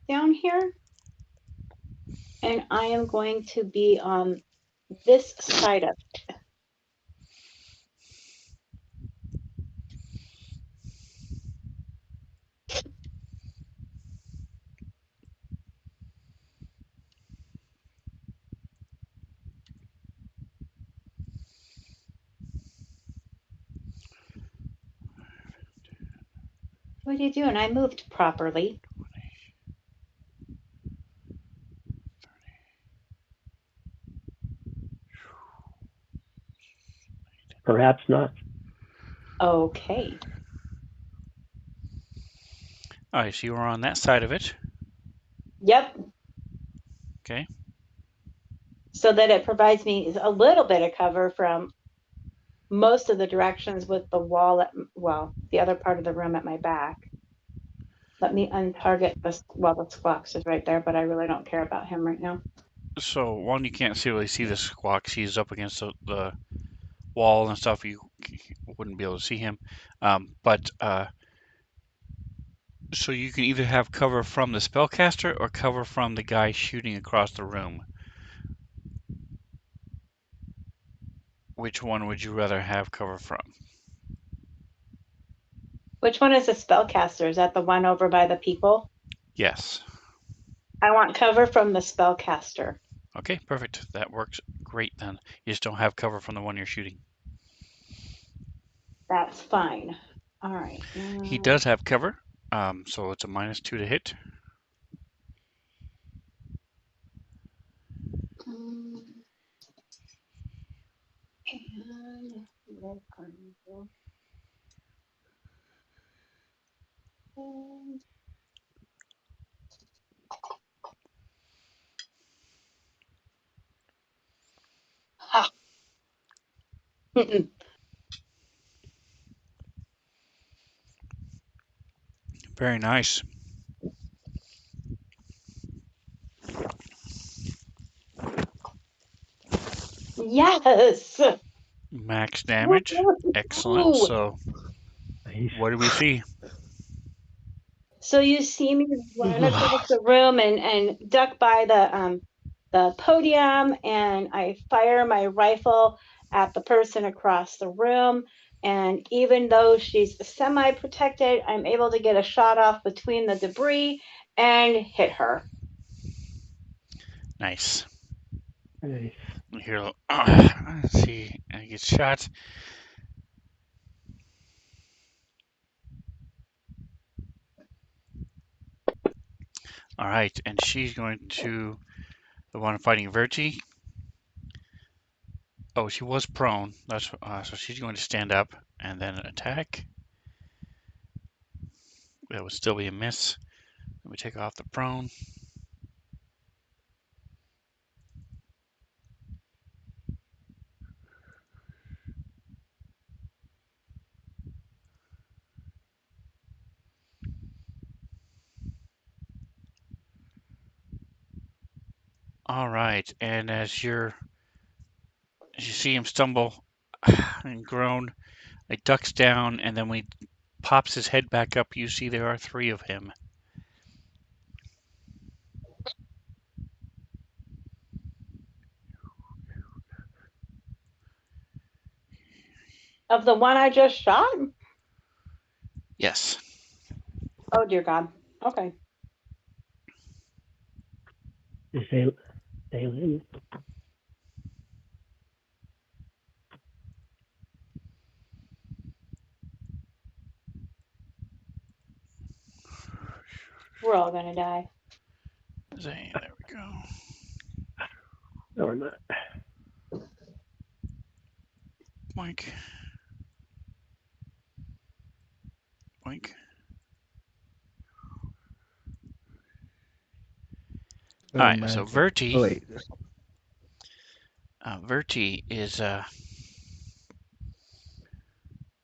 down here, and I am going to be on this side of it. What are you doing? I moved properly. Perhaps not. Okay. All right, so you are on that side of it. Yep. Okay. So that it provides me a little bit of cover from most of the directions with the wall at, well, the other part of the room at my back. Let me untarget this. Well, the Squawks is right there, but I really don't care about him right now. So one, you can't really see the Squawk. He's up against the wall and stuff. You wouldn't be able to see him. So you can either have cover from the spellcaster or cover from the guy shooting across the room. Which one would you rather have cover from? Which one is the spellcaster? Is that the one over by the people? Yes. I want cover from the spellcaster. Okay, perfect. That works great then. You just don't have cover from the one you're shooting. That's fine. All right. He does have cover, so it's a -2 to hit. Ha. Very nice. Yes. Max damage. Excellent. Ooh. So Nice. what do we see? So you see me run across the room and duck by the podium, and I fire my rifle at the person across the room. And even though she's semi-protected, I'm able to get a shot off between the debris and hit her. Nice. Nice. Here, let's see. I get shot. All right, and she's going to the one fighting Verti. Oh, she was prone. That's so she's going to stand up and then attack. That would still be a miss. Let me take off the prone. All right, and as you see him stumble and groan, it ducks down, and then when he pops his head back up, you see there are 3 of him. Of the one I just shot? Yes. Oh, dear God. Okay. Is they live? We're all going to die. There we go. No, we're not. Boink. Boink. Oh, All right, man. so Oh, Verti wait. is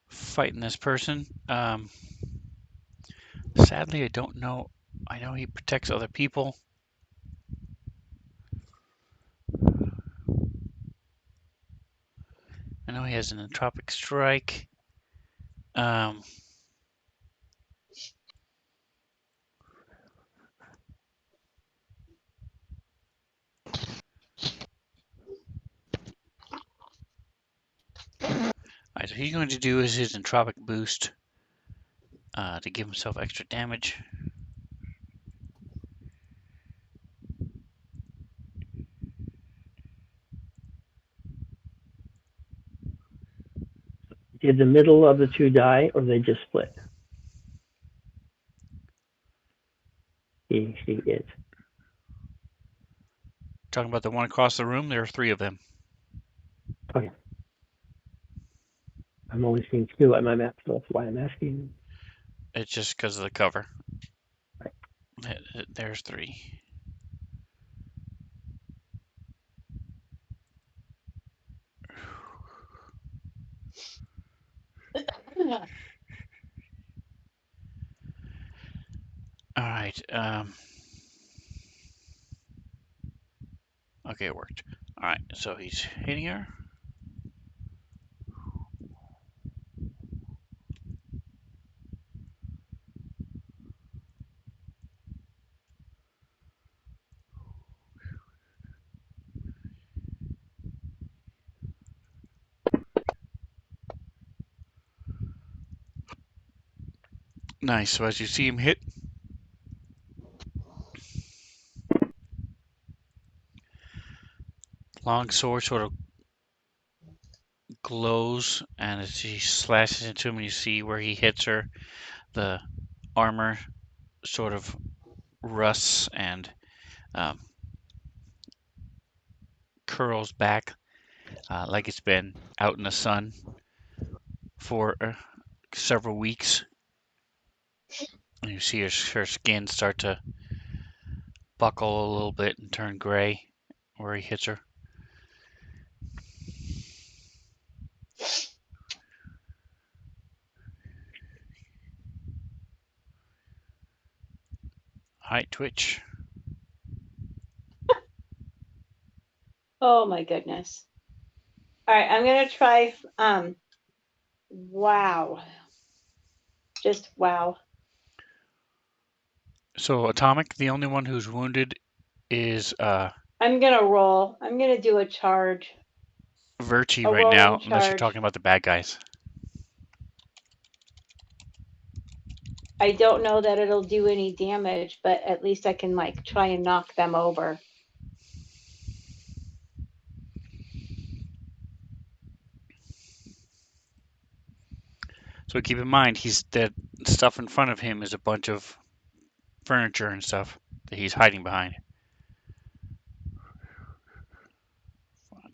fighting this person. Sadly, I don't know. I know he protects other people. I know he has an entropic strike. Alright, so he's going to do his entropic boost to give himself extra damage. Did the middle of the 2 die, or they just split? She is. Talking about the one across the room, there are 3 of them. Okay. I'm only seeing 2 on my map, so that's why I'm asking. It's just because of the cover. Right. There's 3. All right. Okay, it worked. All right, so he's hitting her. Nice. So as you see him hit, long sword sort of glows, and as he slashes into him, and you see where he hits her, the armor sort of rusts and um, curls back like it's been out in the sun for several weeks. And you see her skin start to buckle a little bit and turn gray where he hits her. Hi, Twitch. Oh my goodness. All right, I'm gonna try. Wow. Just wow. So Atomic, the only one who's wounded is I'm gonna roll. I'm gonna do a charge. Virtue A right rolling now, unless you're charge. talking about the bad guys. I don't know that it'll do any damage, but at least I can like try and knock them over. So keep in mind, that stuff in front of him is a bunch of furniture and stuff that he's hiding behind.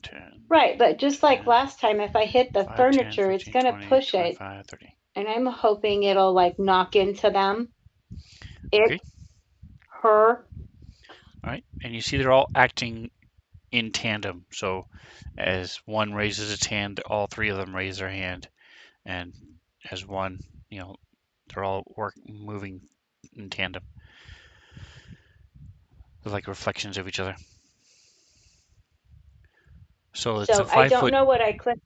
10, Right, but just like 10, last time, if I hit the 5, 10, furniture, it's 15, gonna 20, push it, 25, 30. and I'm hoping it'll like knock into them. Okay. Her. All right. And you see they're all acting in tandem. So as one raises its hand, all three of them raise their hand. And as one, they're all moving in tandem. They're like reflections of each other. So it's a So I 5 don't foot. know what I clicked.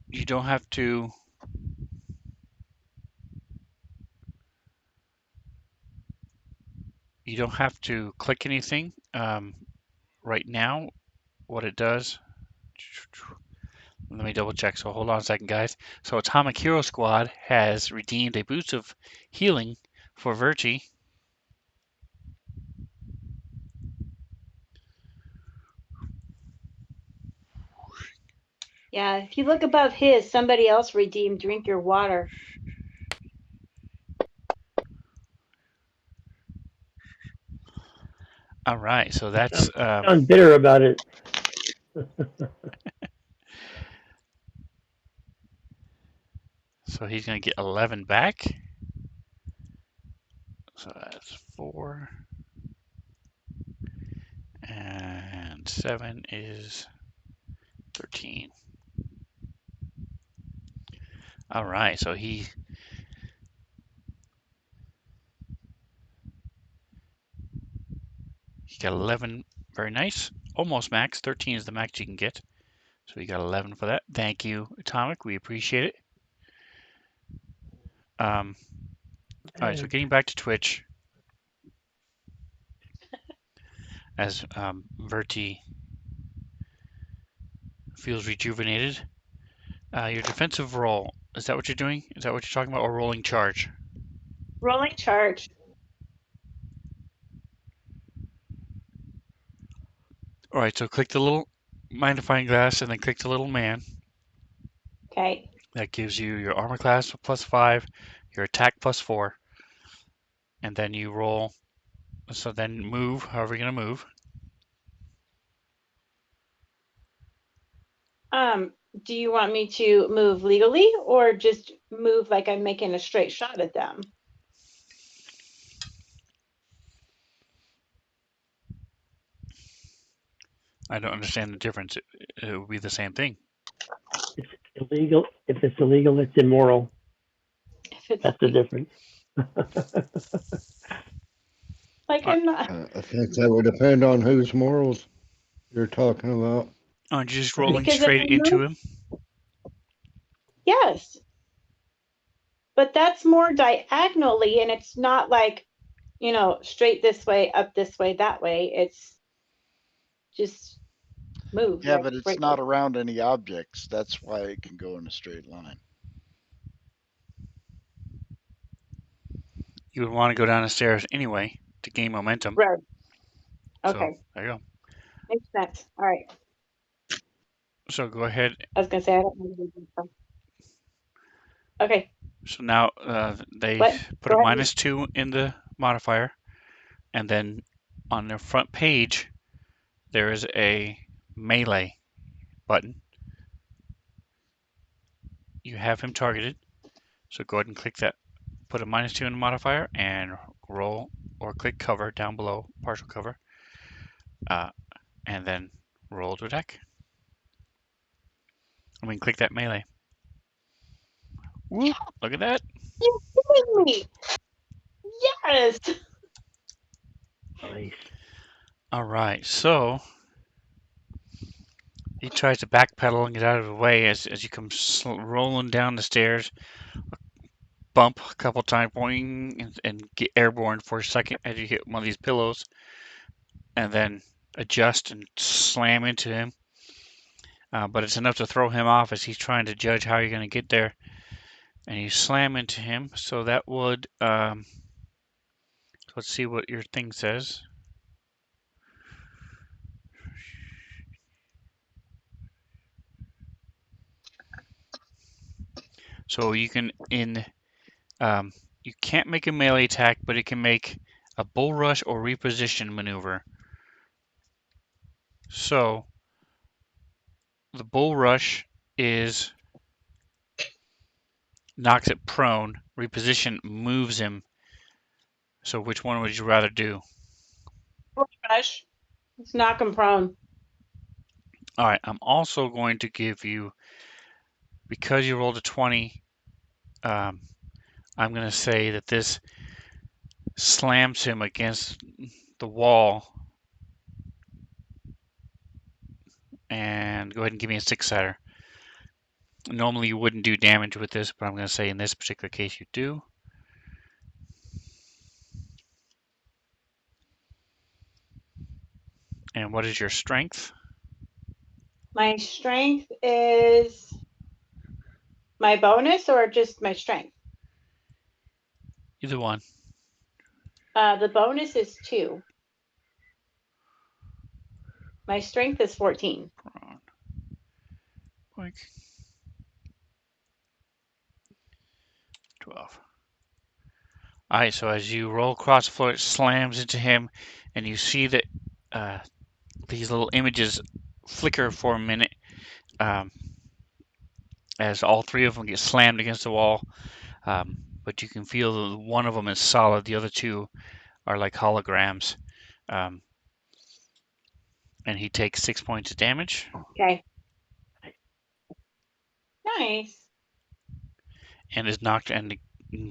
You don't have to. You don't have to click anything right now. What it does. Let me double check. So hold on a second, guys. So Atomic Hero Squad has redeemed a boost of healing for Virtue. Yeah, if you look above his, somebody else redeemed drink your water. All right, so that's Sound bitter about it. so he's gonna get 11 back. So that's 4, and 7 is 13. All right, so he got 11. Very nice. Almost max. 13 is the max you can get. So you got 11 for that. Thank you, Atomic. We appreciate it. All right, so getting back to Twitch, as Verti feels rejuvenated. Your defensive roll, is that what you're doing? Is that what you're talking about, or rolling charge? Rolling charge. All right, so click the little magnifying glass and then click the little man. Okay. That gives you your armor class +5, your attack +4, and then you roll. So then move, however you're gonna move. Do you want me to move legally or just move like I'm making a straight shot at them? I don't understand the difference. It would be the same thing. It's illegal. If it's illegal, it's immoral. If it's That's the difference. like I'm not. I think that would depend on whose morals you're talking about. Aren't you just rolling Because if straight I'm not, into him? yes, but that's more diagonally, and it's not like, straight this way, up this way, that way. It's just move Yeah, right, but it's right. not around any objects. That's why it can go in a straight line. You would want to go down the stairs anyway to gain momentum. Right. So Okay. there you go. Makes sense. All right. So go ahead. I was gonna say I don't know the reason, so. Okay. So now they What? put a Go ahead. -2 in the modifier, and then on the front page there is a melee button. You have him targeted, so go ahead and click that. Put a -2 in the modifier and roll or click cover down below, partial cover, and then roll to attack. I mean, click that melee. Whoop! Look at that. You're kidding me. Yes. Nice. All right, so he tries to backpedal and get out of the way as you come rolling down the stairs, bump a couple times, boing, and get airborne for a second as you hit one of these pillows, and then adjust and slam into him. But it's enough to throw him off as he's trying to judge how you're going to get there. And you slam into him, so that would, let's see what your thing says. So you can, you can't make a melee attack, but it can make a bull rush or reposition maneuver. So the bull rush is knocks it prone. Reposition moves him. So which one would you rather do? Rush. Let's knock him prone. All right, I'm also going to give you, because you rolled a 20, I'm going to say that this slams him against the wall. And go ahead and give me a 6-sider. Normally you wouldn't do damage with this, but I'm going to say in this particular case you do. And what is your strength? My strength is my bonus or just my strength? Either one. The bonus is 2. My strength is 14. Prone. Boink. 12. All right, so as you roll across the floor, it slams into him, and you see that these little images flicker for a minute as all three of them get slammed against the wall. But you can feel that one of them is solid, the other two are like holograms. And he takes 6 points of damage. Okay. Nice. And is knocked and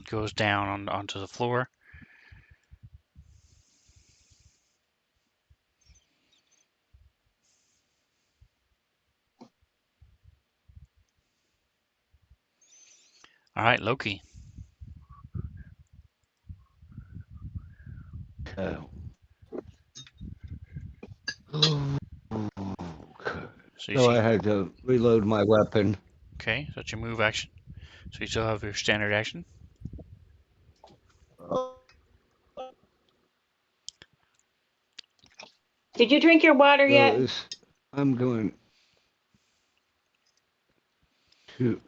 goes down onto the floor. All right, Loki. Okay. So you So I see, had to reload my weapon. okay, so that's your move action. So you still have your standard action. Did you drink your water So yet? I'm going to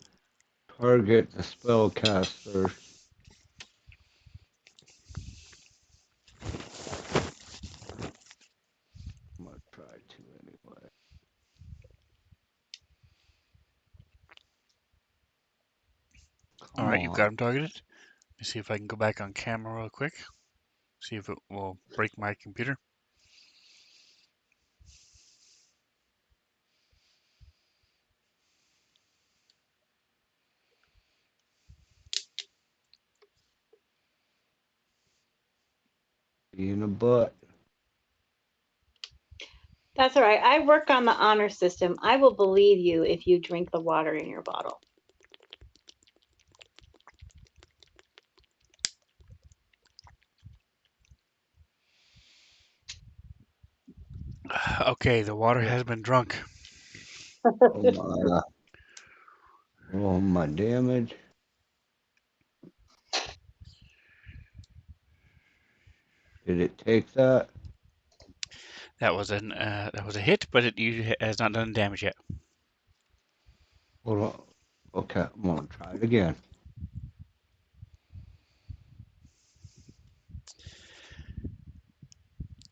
target the spellcaster. I'm gonna try to anyway. All Come right, you've got on. him targeted. Let me see if I can go back on camera real quick. See if it will break my computer. you in the butt. That's all right. I work on the honor system. I will believe you if you drink the water in your bottle. Okay, the water has been drunk. Oh my. Oh my damage. Did it take that? That was a hit, but it has not done damage yet. Hold on. Okay, I'm gonna try it again.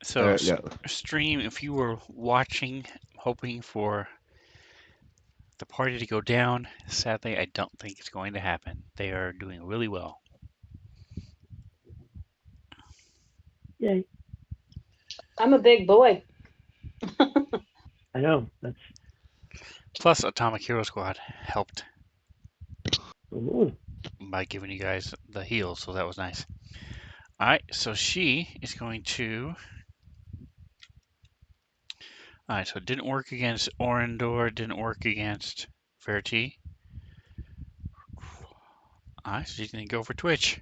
So, There it goes. stream, if you were watching, hoping for the party to go down, sadly, I don't think it's going to happen. They are doing really well. Yay. I'm a big boy. I know. That's Plus, Atomic Hero Squad helped ooh. by giving you guys the heals, so that was nice. All right, so she is going to. All right, so it didn't work against Orindor, didn't work against Verity. All right, so she's going to go for Twitch.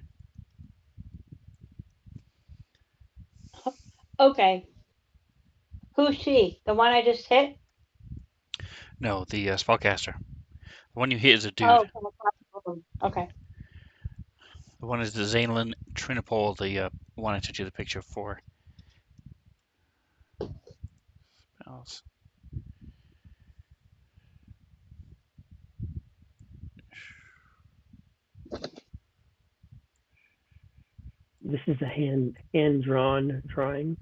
Okay. Who's she? The one I just hit? No, the spellcaster. The one you hit is a dude. Oh, from across the room. Okay. The one is the Zainlin Trinipole, the one I sent you the picture for. Spells. This is a hand drawn drawing.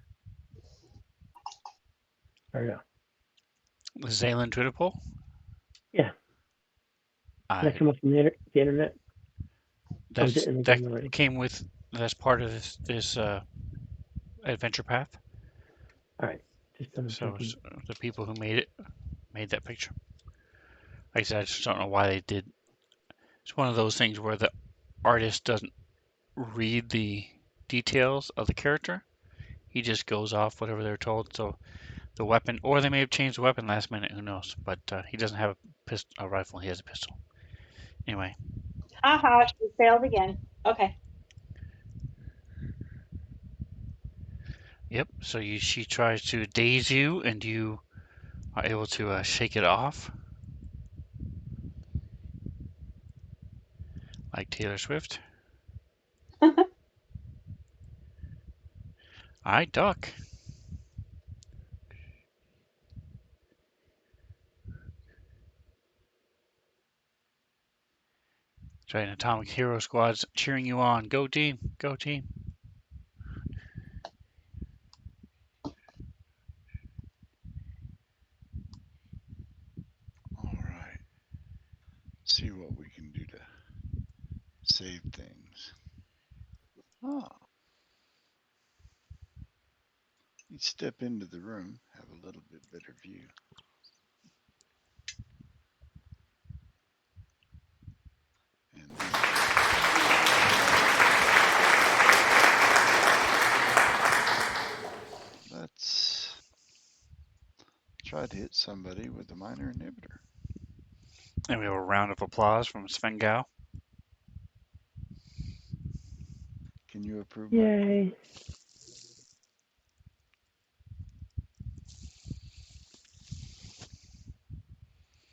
Or no. The Zainlin Trinipole? Yeah. Did that I come up from the internet? Or was it in the that game already? came with that's part of this adventure path. All right. Just double So checking. the people who made that picture. Like I said, I just don't know why they did. It's one of those things where the artist doesn't read the details of the character. He just goes off whatever they're told. So the weapon, or they may have changed the weapon last minute. Who knows? But he doesn't have a rifle. He has a pistol. Anyway. Haha, she failed again. Okay. Yep. So she tries to daze you, and you are able to shake it off, like Taylor Swift. I duck. Trying Atomic Hero Squad's cheering you on. Go team. Go team. All right. See what we can do to save things. Oh. You step into the room, have a little bit better view. And let's try to hit somebody with a minor inhibitor. And we have a round of applause from Svengao. Can you approve my plan? Yay.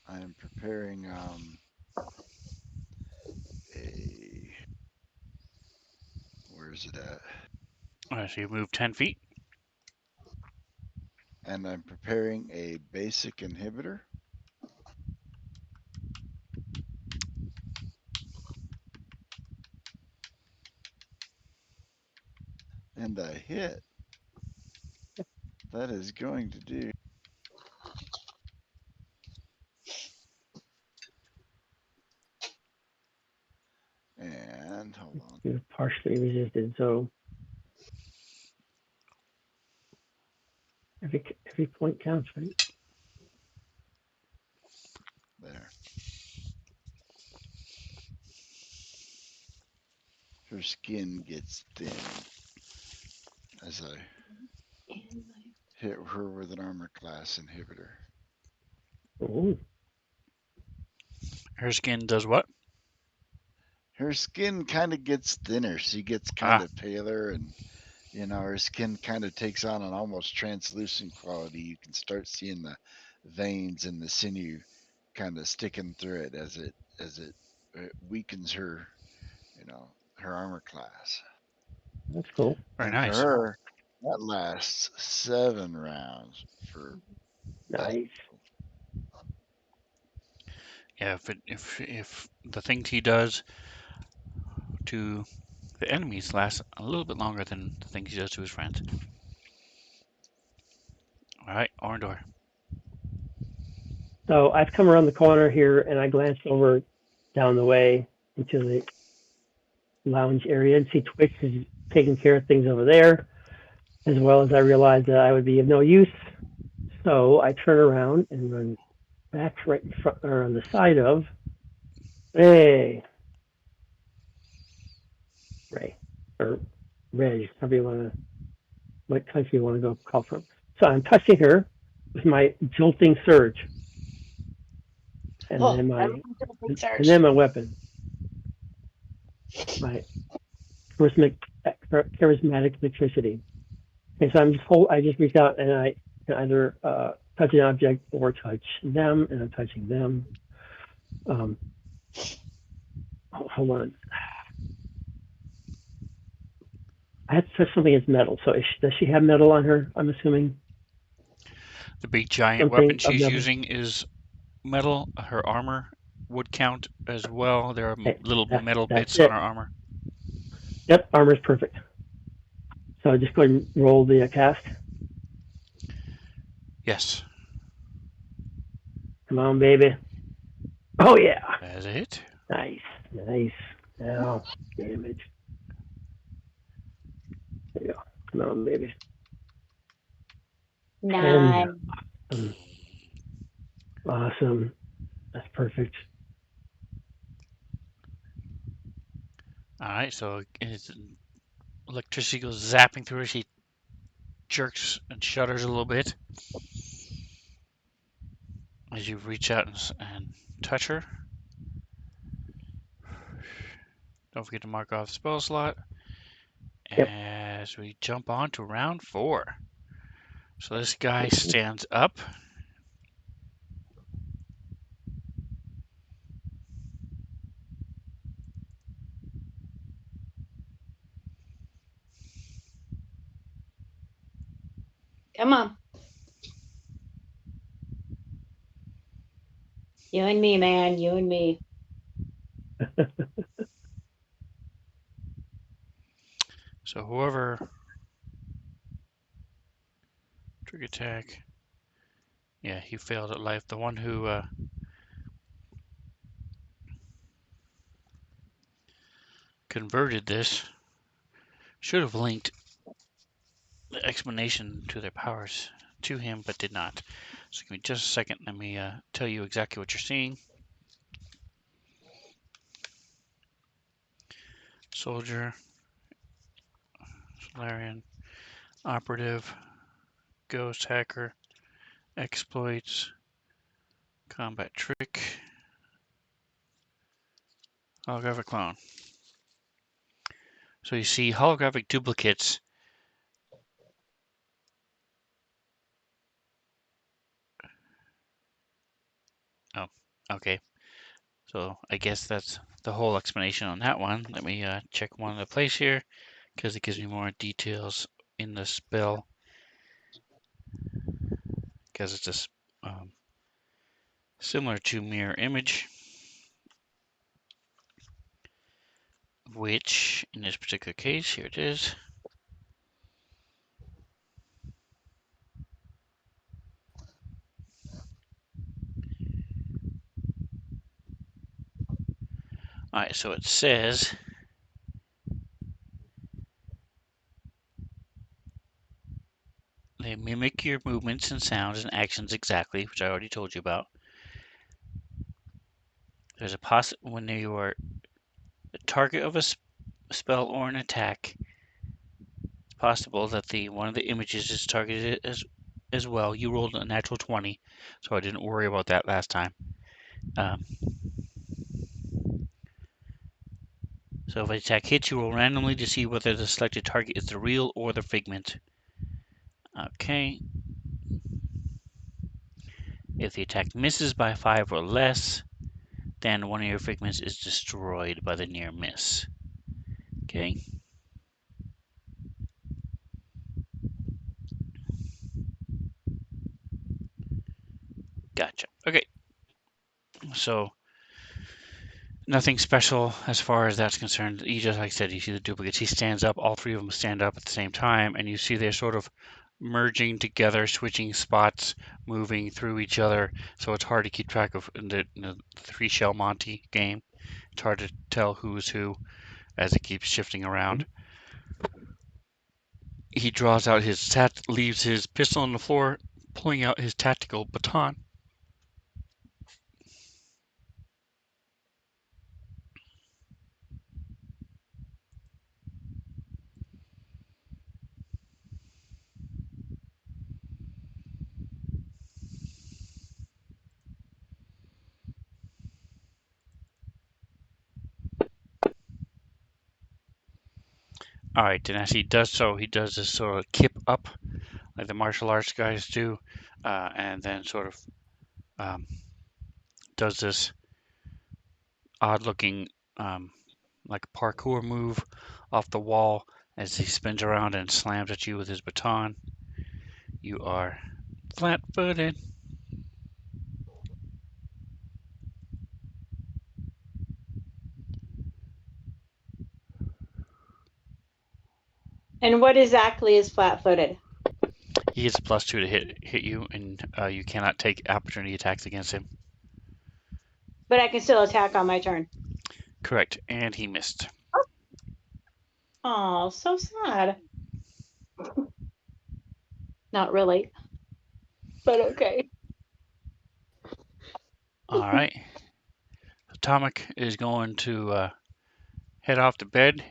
I am preparing where is it at? All right, so you move 10 feet. And I'm preparing a basic inhibitor. And I hit. That is going to do. And hold on. You're partially resisted, so every point counts, right? There. Her skin gets thin. as I hit her with an armor class inhibitor. Oh, Her skin does what? Her skin kind of gets thinner. She gets kind of paler, and her skin kind of takes on an almost translucent quality. You can start seeing the veins and the sinew kind of sticking through it as it weakens her, her armor class. that's cool. Very And for nice. her, that lasts 7 rounds for that. Nice. Yeah, if the things he does to the enemies last a little bit longer than the things he does to his friends. All right, Orndor. So I've come around the corner here and I glanced over down the way into the lounge area and see Twitch is taking care of things over there, as well as I realized that I would be of no use. So I turn around and run back right in front or on the side of Ray, or Reg, however you want to, what country you want to go call from. So I'm touching her with my jolting surge, and Oh, then everyone took a big and search. then my weapon, my charismatic, electricity. And so I just reach out and I can either touch an object or touch them, and I'm touching them. Hold on. I have to touch something that's metal. So does she have metal on her? I'm assuming The big giant weapon something of she's metal. using is metal. Her armor would count as well. There are Hey, little metal that's bits on her it. armor. Yep, armor's perfect. So I just go ahead and roll the cast. Yes. Come on, baby. Oh yeah. That's it. Nice. Now damage. There you go. Come on, baby. 10. Nine. Awesome. That's perfect. All right, so electricity goes zapping through her. She jerks and shudders a little bit as you reach out and touch her. Don't forget to mark off the spell slot. Yep. As we jump on to round 4. So this guy stands up. Come on. You and me, man. You and me. So whoever trick attack. Yeah, he failed at life. The one who converted this should have linked the explanation to their powers to him, but did not. So give me just a second. Let me tell you exactly what you're seeing. Soldier, Solarian, Operative, Ghost Hacker, Exploits, Combat Trick, Holographic Clone. So you see holographic duplicates. Oh, okay. So I guess that's the whole explanation on that one. Let me check one other place here because it gives me more details in the spell because it's a similar to mirror image, which in this particular case, here it is. All right, so it says they mimic your movements and sounds and actions exactly, which I already told you about. There's a when you are the target of a spell or an attack, it's possible that one of the images is targeted as well. You rolled a natural 20, so I didn't worry about that last time. So if an attack hits, you roll randomly to see whether the selected target is the real or the figment. Okay. If the attack misses by 5 or less, then one of your figments is destroyed by the near miss. Okay. Gotcha. Okay. So nothing special as far as that's concerned. You just, like I said, you see the duplicates. He stands up. All three of them stand up at the same time, and you see they're sort of merging together, switching spots, moving through each other. So it's hard to keep track of in the three shell Monty game. It's hard to tell who's who as it keeps shifting around. He draws out leaves his pistol on the floor, pulling out his tactical baton. All right, and as he does so, he does this sort of kip up, like the martial arts guys do, and then sort of does this odd-looking, like a parkour move off the wall as he spins around and slams at you with his baton. You are flat-footed. And what exactly is flat-footed? He gets a +2 to hit you, and you cannot take opportunity attacks against him. But I can still attack on my turn. Correct, and he missed. Oh, so sad. Not really, but okay. All right. Atomic is going to head off to bed.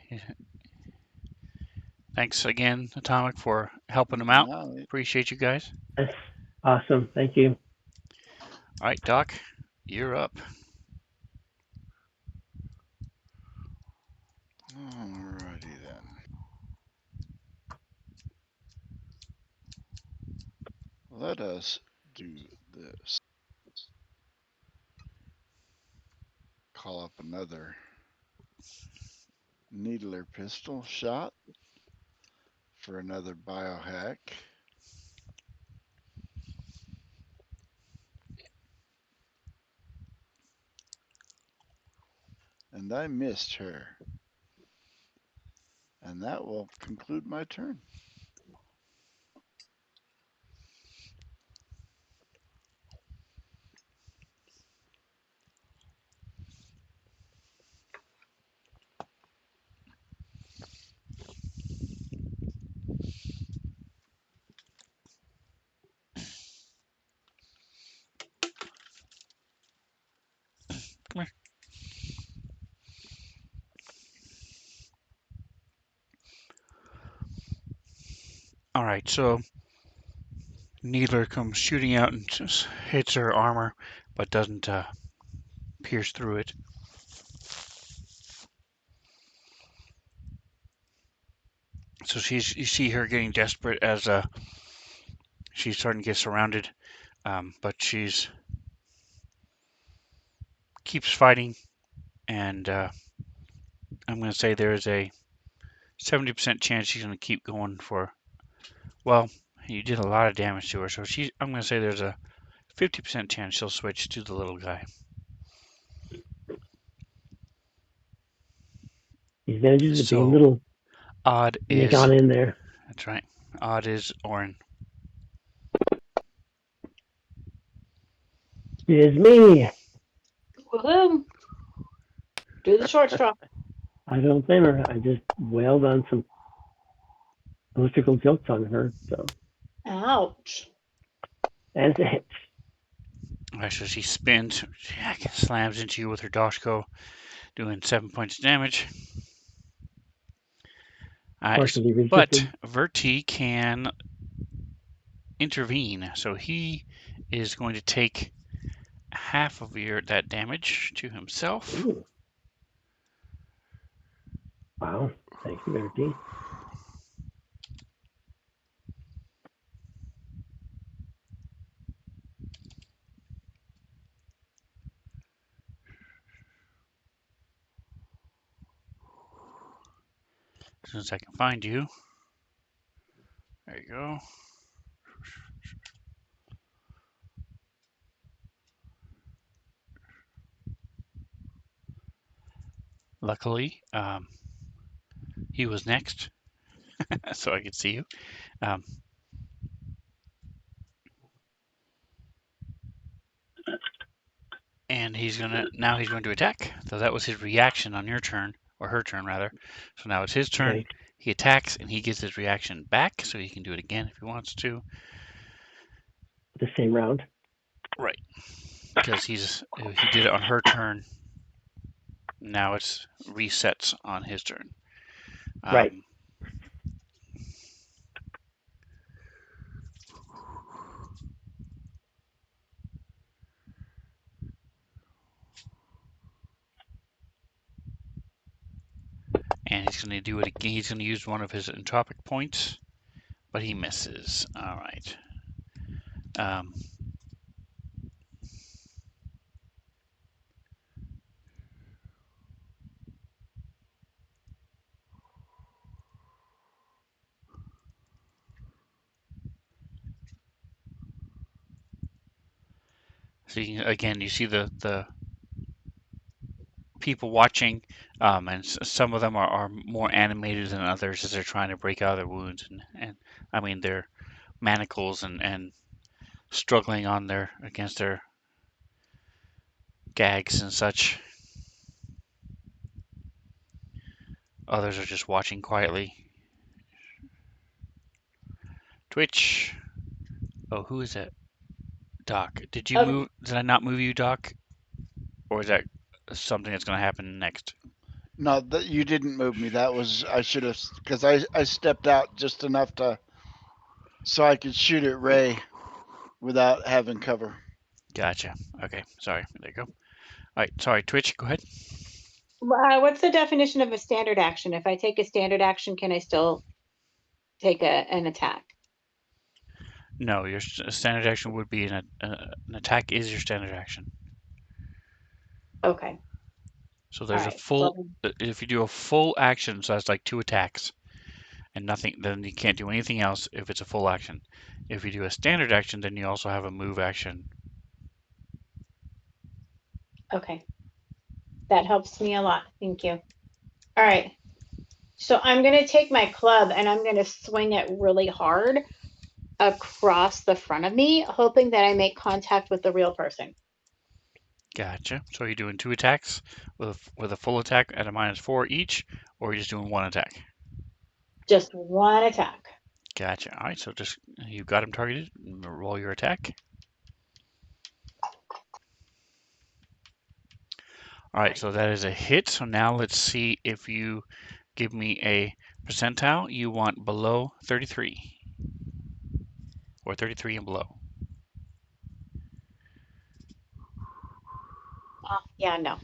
Thanks again, Atomic, for helping him out. Appreciate you guys. That's awesome. Thank you. All right, Doc, you're up. Alrighty then. Let us do this. Call up another needler pistol shot for another biohack. And I missed her. And that will conclude my turn. Come here. All right, so Needler comes shooting out and just hits her armor, but doesn't pierce through it. So you see her getting desperate as she's starting to get surrounded, but she's keeps fighting, and I'm going to say there is a 70% chance she's going to keep going for. Well, you did a lot of damage to her, so I'm going to say there's a 50% chance she'll switch to the little guy. The advantages of being So little. odd And they is. got in there. That's right. Odd is Orin. It is me. Woohoo! Do the short straw. I don't blame her. I just wailed on some political jokes on her. So Ouch. that's it. All right, so she spins, slams into you with her Doshko, doing 7 points of damage. Partially but resisted. Verti can intervene, so he is going to take half of that damage to himself. Ooh. Wow. Thank you, Verity. As soon as I can find you. There you go. Luckily, he was next, so I could see you. And he's going to attack. So that was his reaction on your turn, or her turn rather. So now it's his turn. Okay. He attacks and he gets his reaction back, so he can do it again if he wants to. The same round. Right. Because he did it on her turn. Now it's resets on his turn. Right. And he's going to do it again. He's going to use one of his entropic points, but he misses. All right. So again, you see the people watching, and some of them are more animated than others as they're trying to break out of their wounds, and I mean their manacles and struggling on against their gags and such. Others are just watching quietly. Twitch. Oh, who is that? Doc. Did you move? Did I not move you, Doc? Or is that something that's going to happen next? No, that you didn't move me. That was I should have, because I stepped out just enough so I could shoot at Ray without having cover. Gotcha. Okay. Sorry. There you go. All right. Sorry, Twitch. Go ahead. What's the definition of a standard action? If I take a standard action, can I still take an attack? No, your standard action would be an attack is your standard action. Okay. So there's a right. full. If you do a full action, so that's like 2 attacks, and nothing, then you can't do anything else if it's a full action. If you do a standard action, then you also have a move action. Okay. That helps me a lot. Thank you. All right. So I'm going to take my club and I'm going to swing it really hard across the front of me, hoping that I make contact with the real person. Gotcha. So you're doing 2 attacks with a full attack at a -4 each, or you're just doing 1 attack? Just 1 attack. Gotcha. All right. So just you got him targeted. Roll your attack. All right. So that is a hit. So now let's see if you give me a percentile. You want below 33, or 33 and below. Yeah, no.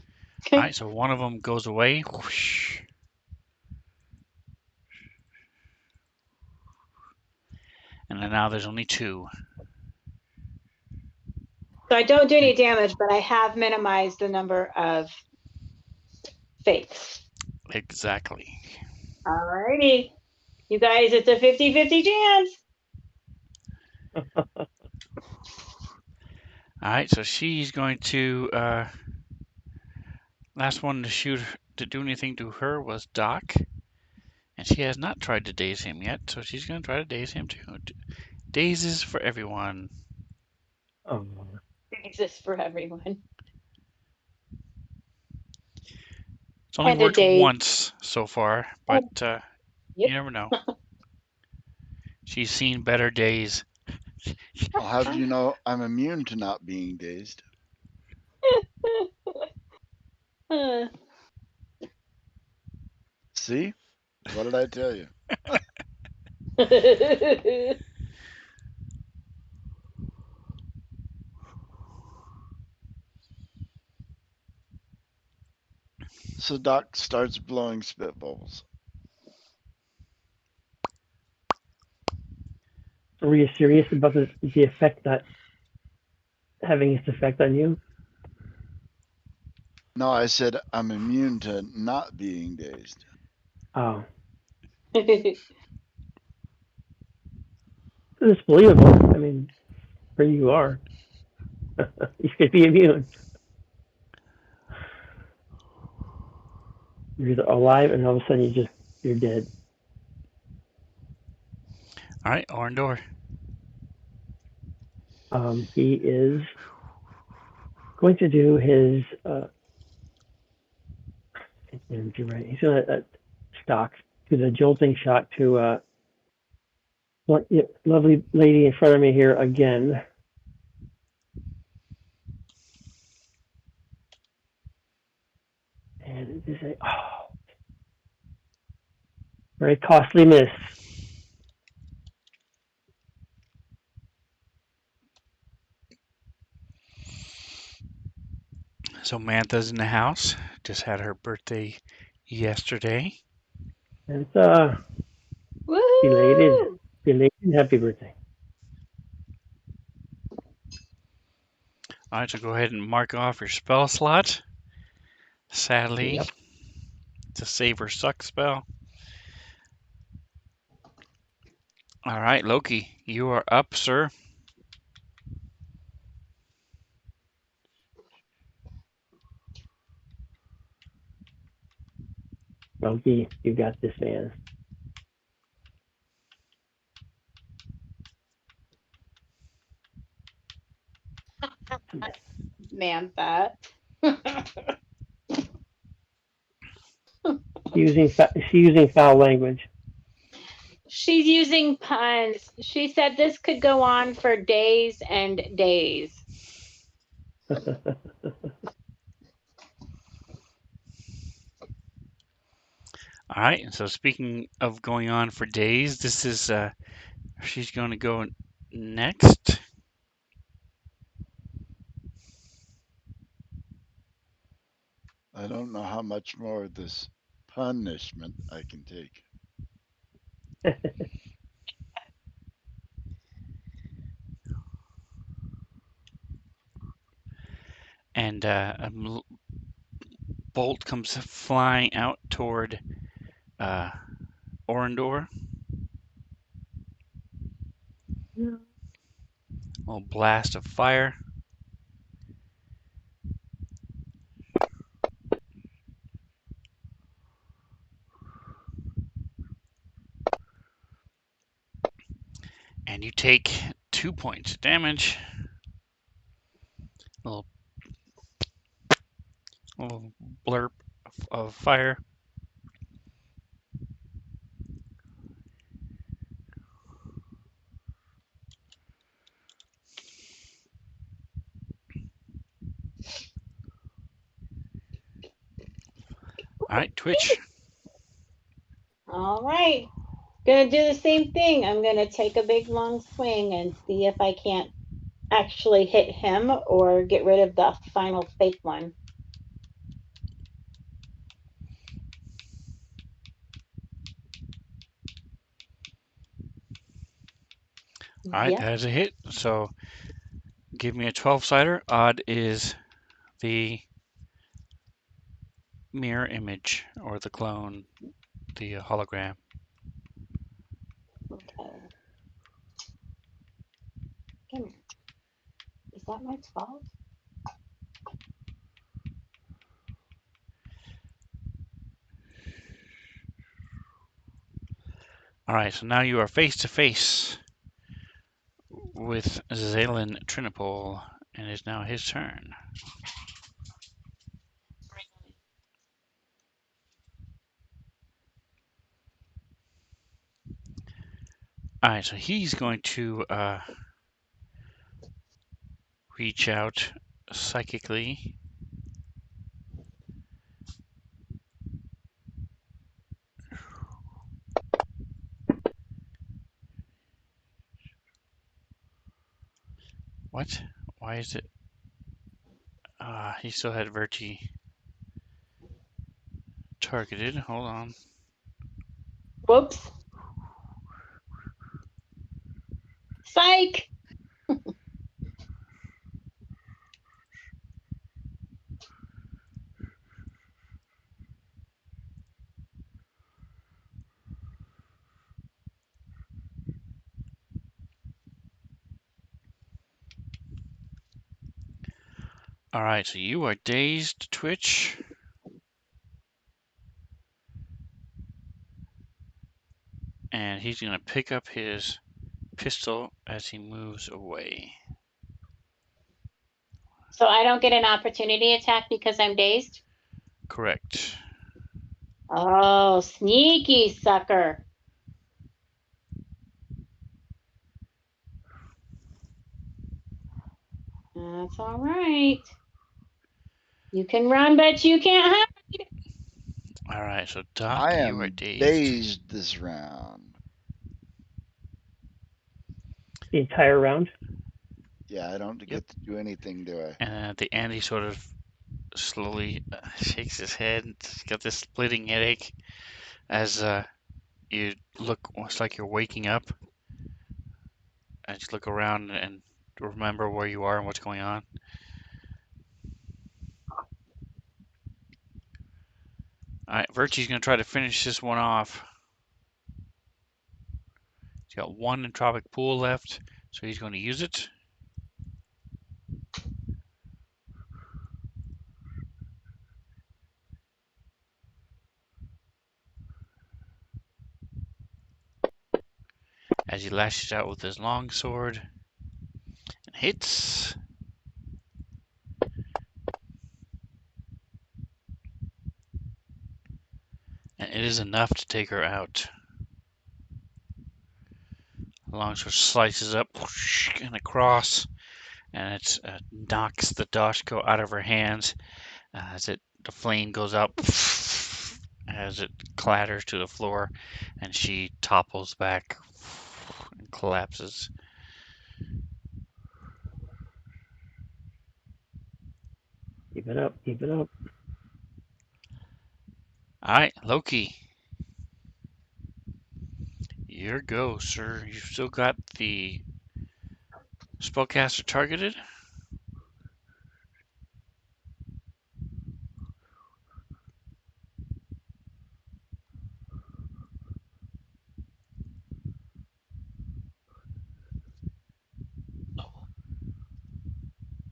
All right, so one of them goes away. Whoosh. And then now there's only 2. So I don't do any damage, but I have minimized the number of fakes. Exactly. All righty. You guys, it's a 50-50 chance. All right, so she's going to last one to do anything to her was Doc, and she has not tried to daze him yet, so she's going to try to daze him too. Dazes for everyone. Oh. It exists for everyone. It's only And a worked daze. once so far, but Yep. you never know. She's seen better days. Well, how do you know I'm immune to not being dazed? See? What did I tell you? So Doc starts blowing spitballs. So were you serious about the effect that having its effect on you? No, I said I'm immune to not being dazed. Oh, it's believable. I mean, where you are, you could be immune. You're either alive and all of a sudden you're dead. All right, Orndor. He is going to do his. You're right. He's going to stock to the jolting shot to lovely lady in front of me here again. And it is a very costly miss. So Mantha's in the house. Just had her birthday yesterday. And Woohoo! belated happy birthday. All right, so go ahead and mark off your spell slot. Sadly, Yep. it's a save or suck spell. All right, Loki, you are up, sir. Loki, you got this, man. Mantha. She's using foul language. She's using puns. She said this could go on for days and days. All right, and so speaking of going on for days, this is she's going to go next. I don't know how much more of this punishment I can take. And bolt comes flying out toward Orindor. A little blast of fire. And you take 2 points of damage. A little blurb of fire. All right, Twitch. All right. Gonna do the same thing. I'm gonna take a big long swing and see if I can't actually hit him or get rid of the final fake one. All right, Yep. that is a hit. So give me a 12-sider. Odd is the mirror image or the clone, the hologram. Okay. Come here. Is that my 12? All right, so now you are face to face with Zalen Trinipol, and it is now his turn. All right, so he's going to reach out psychically. What? Why is it? He still had Verti targeted. Hold on. Whoops. Psych. All right, so you are dazed, Twitch. And he's going to pick up his pistol as he moves away. So I don't get an opportunity attack because I'm dazed? Correct. Oh, sneaky sucker. That's all right. You can run, but you can't hide. All right, so Doc, I you are am dazed. dazed this round. The entire round. Yeah, I don't get to do anything, do I? And then at the end, he sort of slowly shakes his head. He's got this splitting headache as you look. It's like you're waking up. And just look around and remember where you are and what's going on. All right, Virtue's going to try to finish this one off. He's got one entropic pool left, so he's going to use it. As he lashes out with his longsword and hits. And it is enough to take her out. The longsword slices up and across, and it knocks the Dashko out of her hands as the flame goes up as it clatters to the floor, and she topples back and collapses. Keep it up. Keep it up. All right, Loki. Your go, sir. You've still got the spellcaster targeted.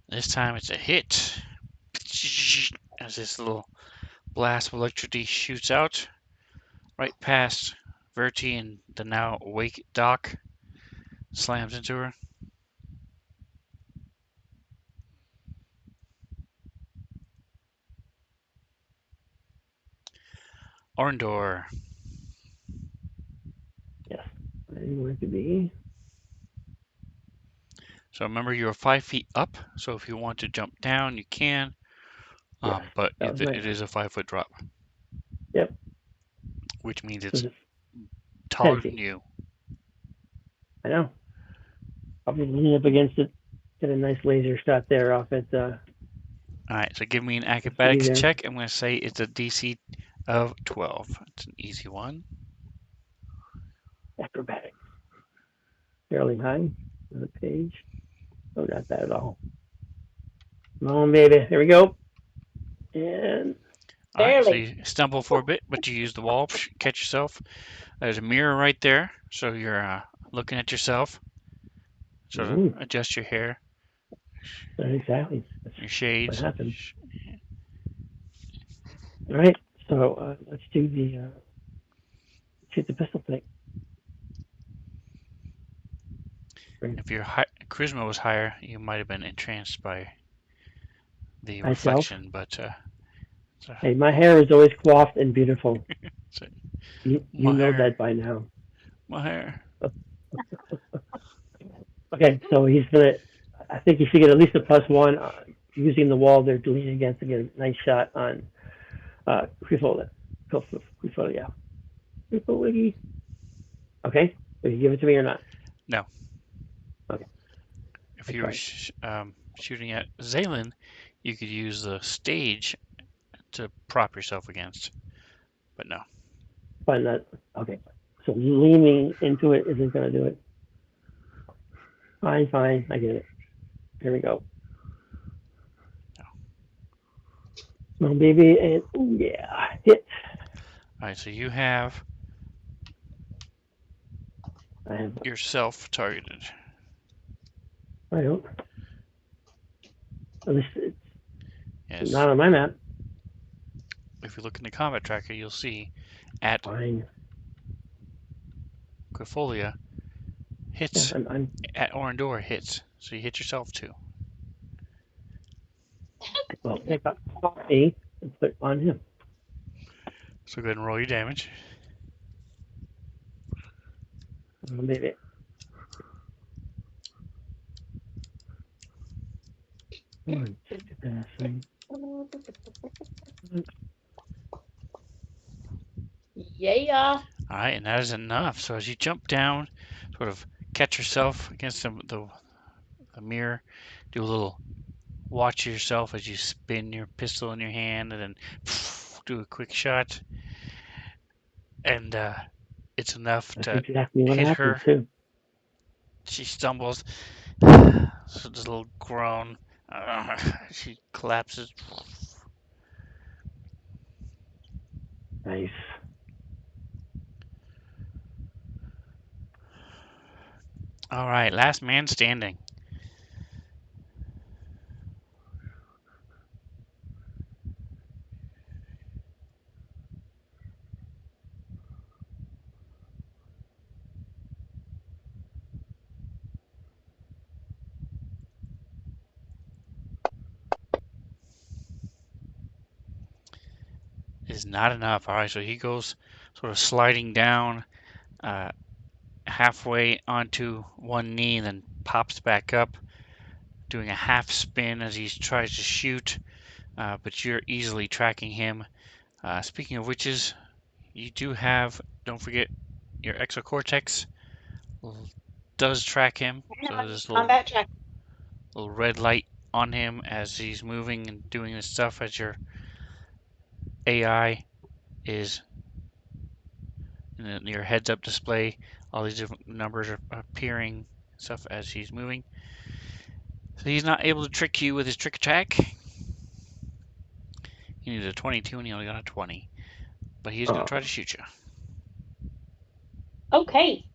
This time it's a hit. As this little blast of electricity shoots out right past Verti and the now awake Doc, slams into her. Orndor. Yes. Where do you want it to be? So remember, you're 5 feet up. So if you want to jump down, you can. Yes. But That was nice. it is a 5-foot drop. Yep. Which means So it's it's taller 10 than feet. you. I know. I'll be leaning up against it. Get a nice laser shot there off at. All right, so give me an City acrobatics there. check. I'm going to say it's a DC of 12. It's an easy one. Acrobatics. Fairly high on the page. Oh, not bad at all. Come on, baby. Here we go. And All right, so Barely. you stumble for a bit, but you use the wall, catch yourself. There's a mirror right there, so you're looking at yourself. Sort of adjust your hair, exactly. That's your what shades. happened. All right. So let's do the shoot the pistol thing. If your charisma was higher, you might have been entranced by the Myself. reflection, but Hey, my hair is always coiffed and beautiful. so, You my know hair. that by now. My hair. Okay, so he's gonna. I think he should get at least a +1 using the wall they're leaning against to get a nice shot on Creefola. Yeah. Creefola. Okay, will you give it to me or not? No. Okay. if you were shooting at Zaylen, you could use the stage to prop yourself against. But no. But not okay. So leaning into it isn't going to do it. Fine, I get it. Here we go. No, baby, and yeah, hit. All right, so you have I have. yourself targeted. I don't. At least it's Yes. not on my map. If you look in the combat tracker, you'll see at Fine. Quifolia hits, Yeah, I'm at Orandor hits. So you hit yourself too. well, pick up me and put on him. So go ahead and roll your damage. Oh, baby. Come on, stupid ass thing. Yeah. All right, and that is enough. So as you jump down, sort of catch yourself against the mirror, do a little watch yourself as you spin your pistol in your hand, and then do a quick shot, and it's enough That's to exactly what hit happened her. too. She stumbles, so just a little groan. She collapses. Nice. All right, last man standing. Is not enough. All right, so he goes sort of sliding down uh, halfway onto one knee and then pops back up, doing a half spin as he tries to shoot, but you're easily tracking him. Speaking of witches, you do have, don't forget, your exocortex does track him. So there's a Combat check. little red light on him as he's moving and doing this stuff as your AI is in your heads up display. All these different numbers are appearing stuff as he's moving. So he's not able to trick you with his trick attack. He needed a 22 and he only got a 20. But he is going to try to shoot you. Okay.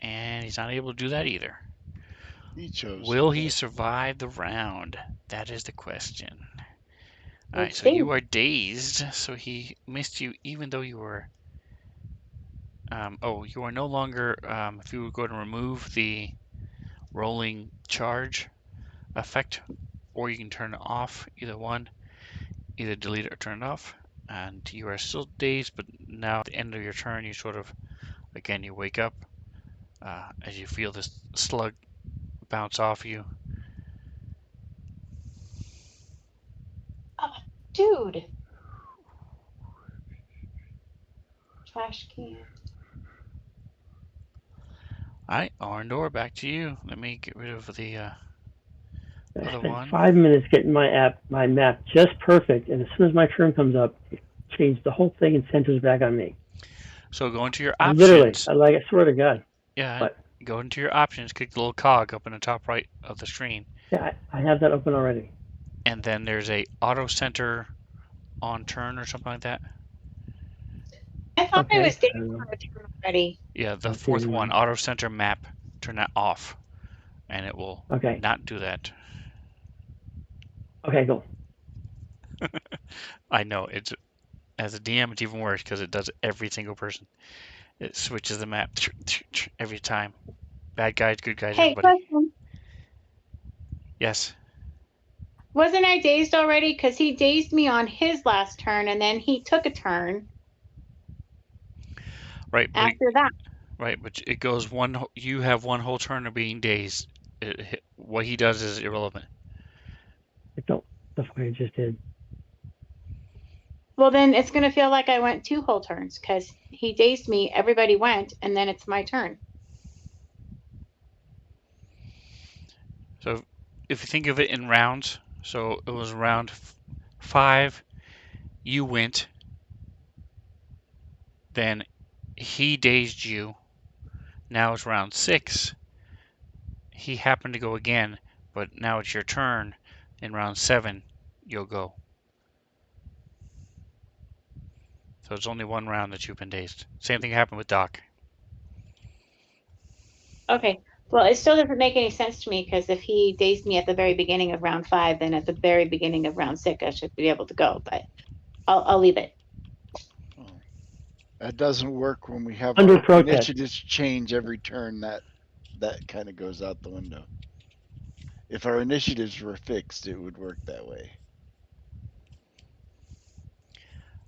And he's not able to do that either. He chose. Will he survive the round? That is the question. All right, so see. you are dazed. So he missed you even though you were. You are no longer. If you would go to remove the rolling charge effect, or you can turn it off, either one. Either delete it or turn it off. And you are still dazed, but now at the end of your turn, you sort of, again, you wake up as you feel this slug bounce off you. Oh, dude. Trash can. All right, Arndor, back to you. Let me get rid of the I other spent one. 5 minutes getting my map just perfect, and as soon as my turn comes up, it changed the whole thing and centers back on me. So go into your Literally, options. I swear to God. Yeah, But go into your options, click the little cog up in the top right of the screen. yeah, I have that open already. And then there's a auto center on turn or something like that. I thought I Okay. was dating for a turn already. Yeah, the Let's fourth see. one, auto center map. Turn that off, and it will Okay. not do that. Okay, go. I know it's as a DM, it's even worse because it does every single person. It switches the map every time. Bad guys, good guys, Hey, everybody. question. Yes. Wasn't I dazed already? Because he dazed me on his last turn, and then he took a turn Right, but after that. it goes one. You have one whole turn of being dazed. What he does is irrelevant. Don't. That's what I just did. Well, then it's going to feel like I went 2 whole turns because he dazed me. Everybody went, and then it's my turn. So if you think of it in rounds, so it was round 5, you went, then he dazed you. Now it's round 6. He happened to go again, but now it's your turn. In round 7, you'll go. So it's only one round that you've been dazed. Same thing happened with Doc. Okay. Well, it still doesn't make any sense to me because if he dazed me at the very beginning of round 5, then at the very beginning of round 6, I should be able to go. But I'll leave it. Oh, that doesn't work when we have Under our protest. initiatives change every turn. That kind of goes out the window. If our initiatives were fixed, it would work that way.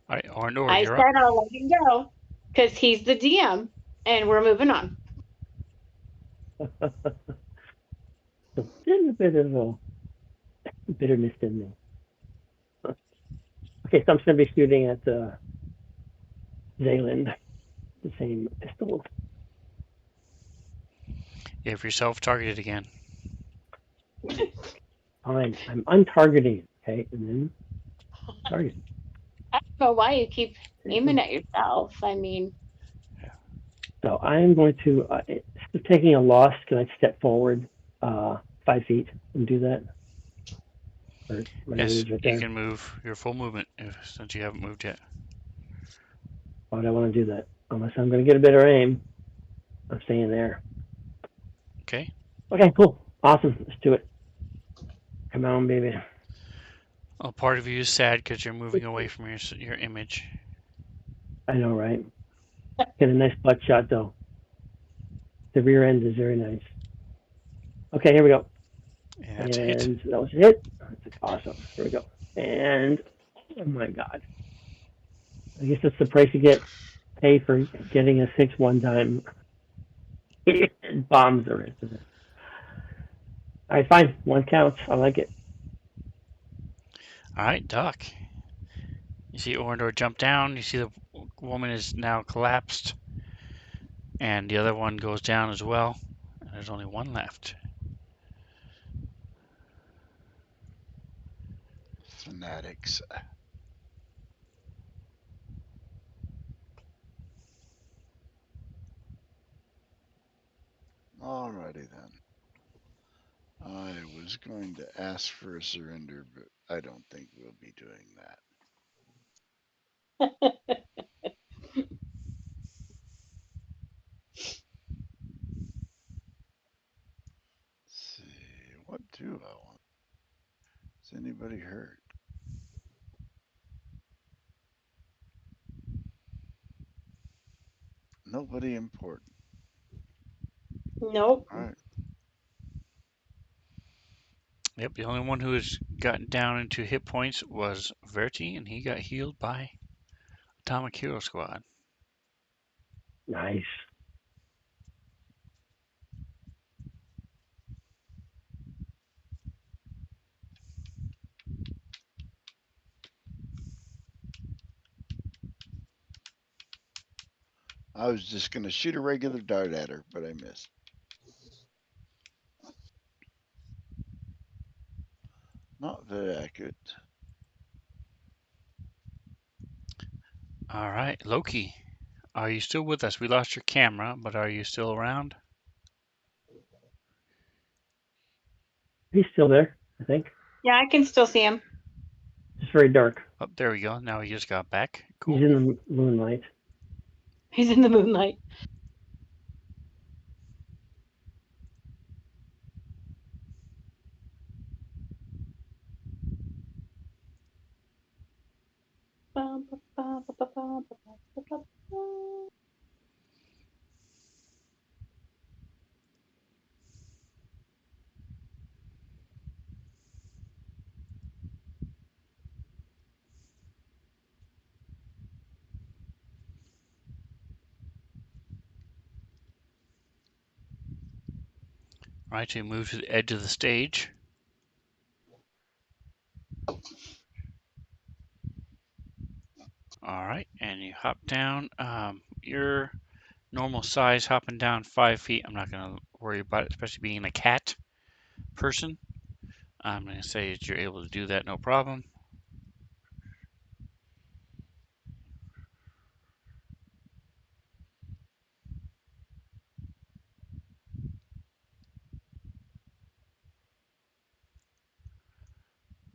All right, Orndor, I you're up. said I'll let him go because he's the DM, and we're moving on. So there's a bit of bitterness in there. Okay, so I'm just going to be shooting at Zayland, the same pistol. You have yourself targeted again. Fine, I'm untargeting, okay, and then target. I don't know why you keep aiming at yourself. I mean, So I'm going to, instead of taking a loss, can I step forward 5 feet and do that? Or my Yes, range right you there. can move your full movement since you haven't moved yet. Why would I want to do that? Unless I'm going to get a better aim. I'm staying there. Okay. Okay, cool. Awesome. Let's do it. Come on, baby. Well, part of you is sad because you're moving away from your image. I know, right? Get a nice butt shot, though. The rear end is very nice. Okay, here we go. And that's a hit. And that was a hit. That's awesome. Here we go. And, oh my God. I guess that's the price you get paid for getting a 6 one time. It bombs the rest of it. All right, fine. 1 counts. I like it. All right, Doc. You see Orndor jump down. You see the woman is now collapsed. And the other one goes down as well. And there's only one left. Fanatics. Alrighty then. I was going to ask for a surrender, but I don't think we'll be doing that. Let's see, what do I want? Is anybody hurt? Nobody important. nope. All right. Yep, the only one who has gotten down into hit points was Verti, and he got healed by Atomic Hero Squad. Nice. I was just going to shoot a regular dart at her, but I missed. Not very accurate. All right, Loki, are you still with us? We lost your camera, but are you still around? He's still there, I think. Yeah, I can still see him. It's very dark. Oh, there we go. Now he just got back. Cool. He's in the moonlight. He's in the moonlight. All right, so you move to the edge of the stage. hop down. Your normal size hopping down 5 feet. I'm not going to worry about it, especially being a cat person. I'm going to say that you're able to do that, no problem.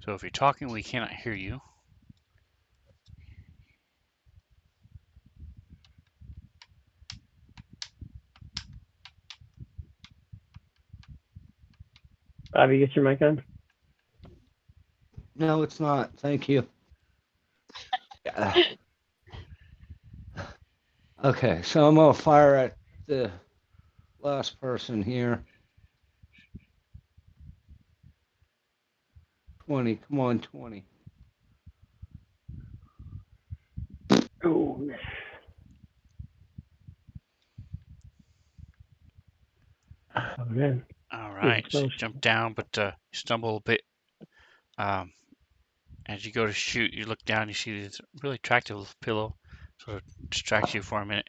So if you're talking, we cannot hear you. Bobby, get your mic on. No, it's not. Thank you. Yeah. Okay, so I'm gonna fire at the last person here. 20. Come on, 20. Oh, miss. Oh, man. All He was right, so you close. jump down, but you stumble a bit. As you go to shoot, you look down, you see this really attractive pillow, sort of distracts you for a minute.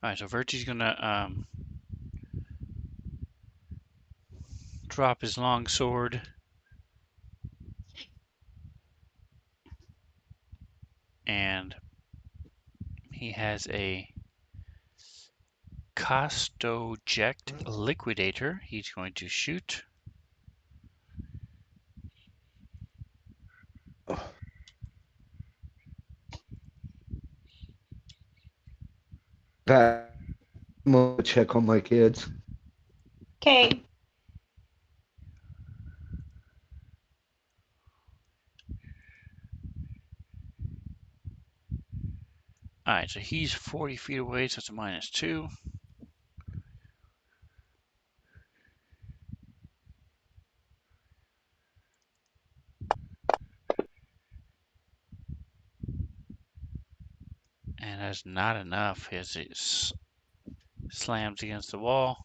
All right, so Verti's gonna drop his long sword and he has a Costoject Liquidator. He's going to shoot. Pat, I'm gonna check on my kids. Okay. All right, so he's 40 feet away, so it's a -2. And that's not enough as it slams against the wall.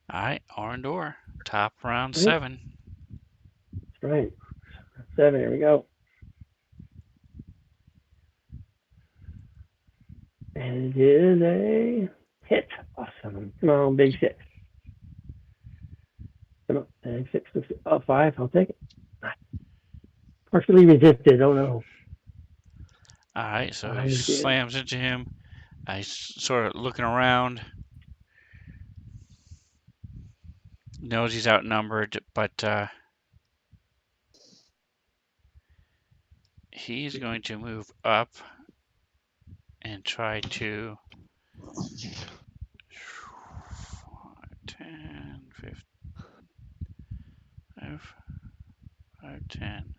All right, Orndor, top round Right? 7. That's right. 7. Here we go. And it is a hit. Awesome. Come on, big 6. Come on, big 6. 5. I'll take it. Partially resisted. Oh, no. All right, so he 5 is good. slams into him. He's sort of looking around. Knows he's outnumbered, but he's going to move up and try to 10, 15, 5, 10.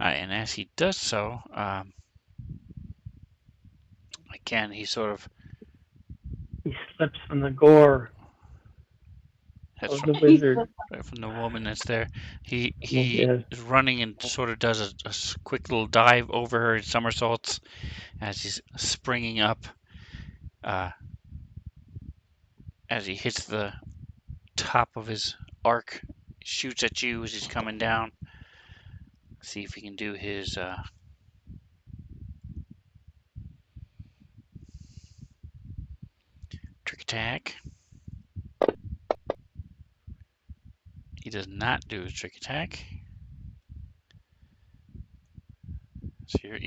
And as he does so, again, he sort of He slips from the gore that's of the wizard. right from the woman that's there. He Yes. is running and sort of does a quick little dive over her and somersaults as he's springing up. As he hits the top of his arc, shoots at you as he's coming down. See if he can do his trick attack. He does not do his trick attack. So you're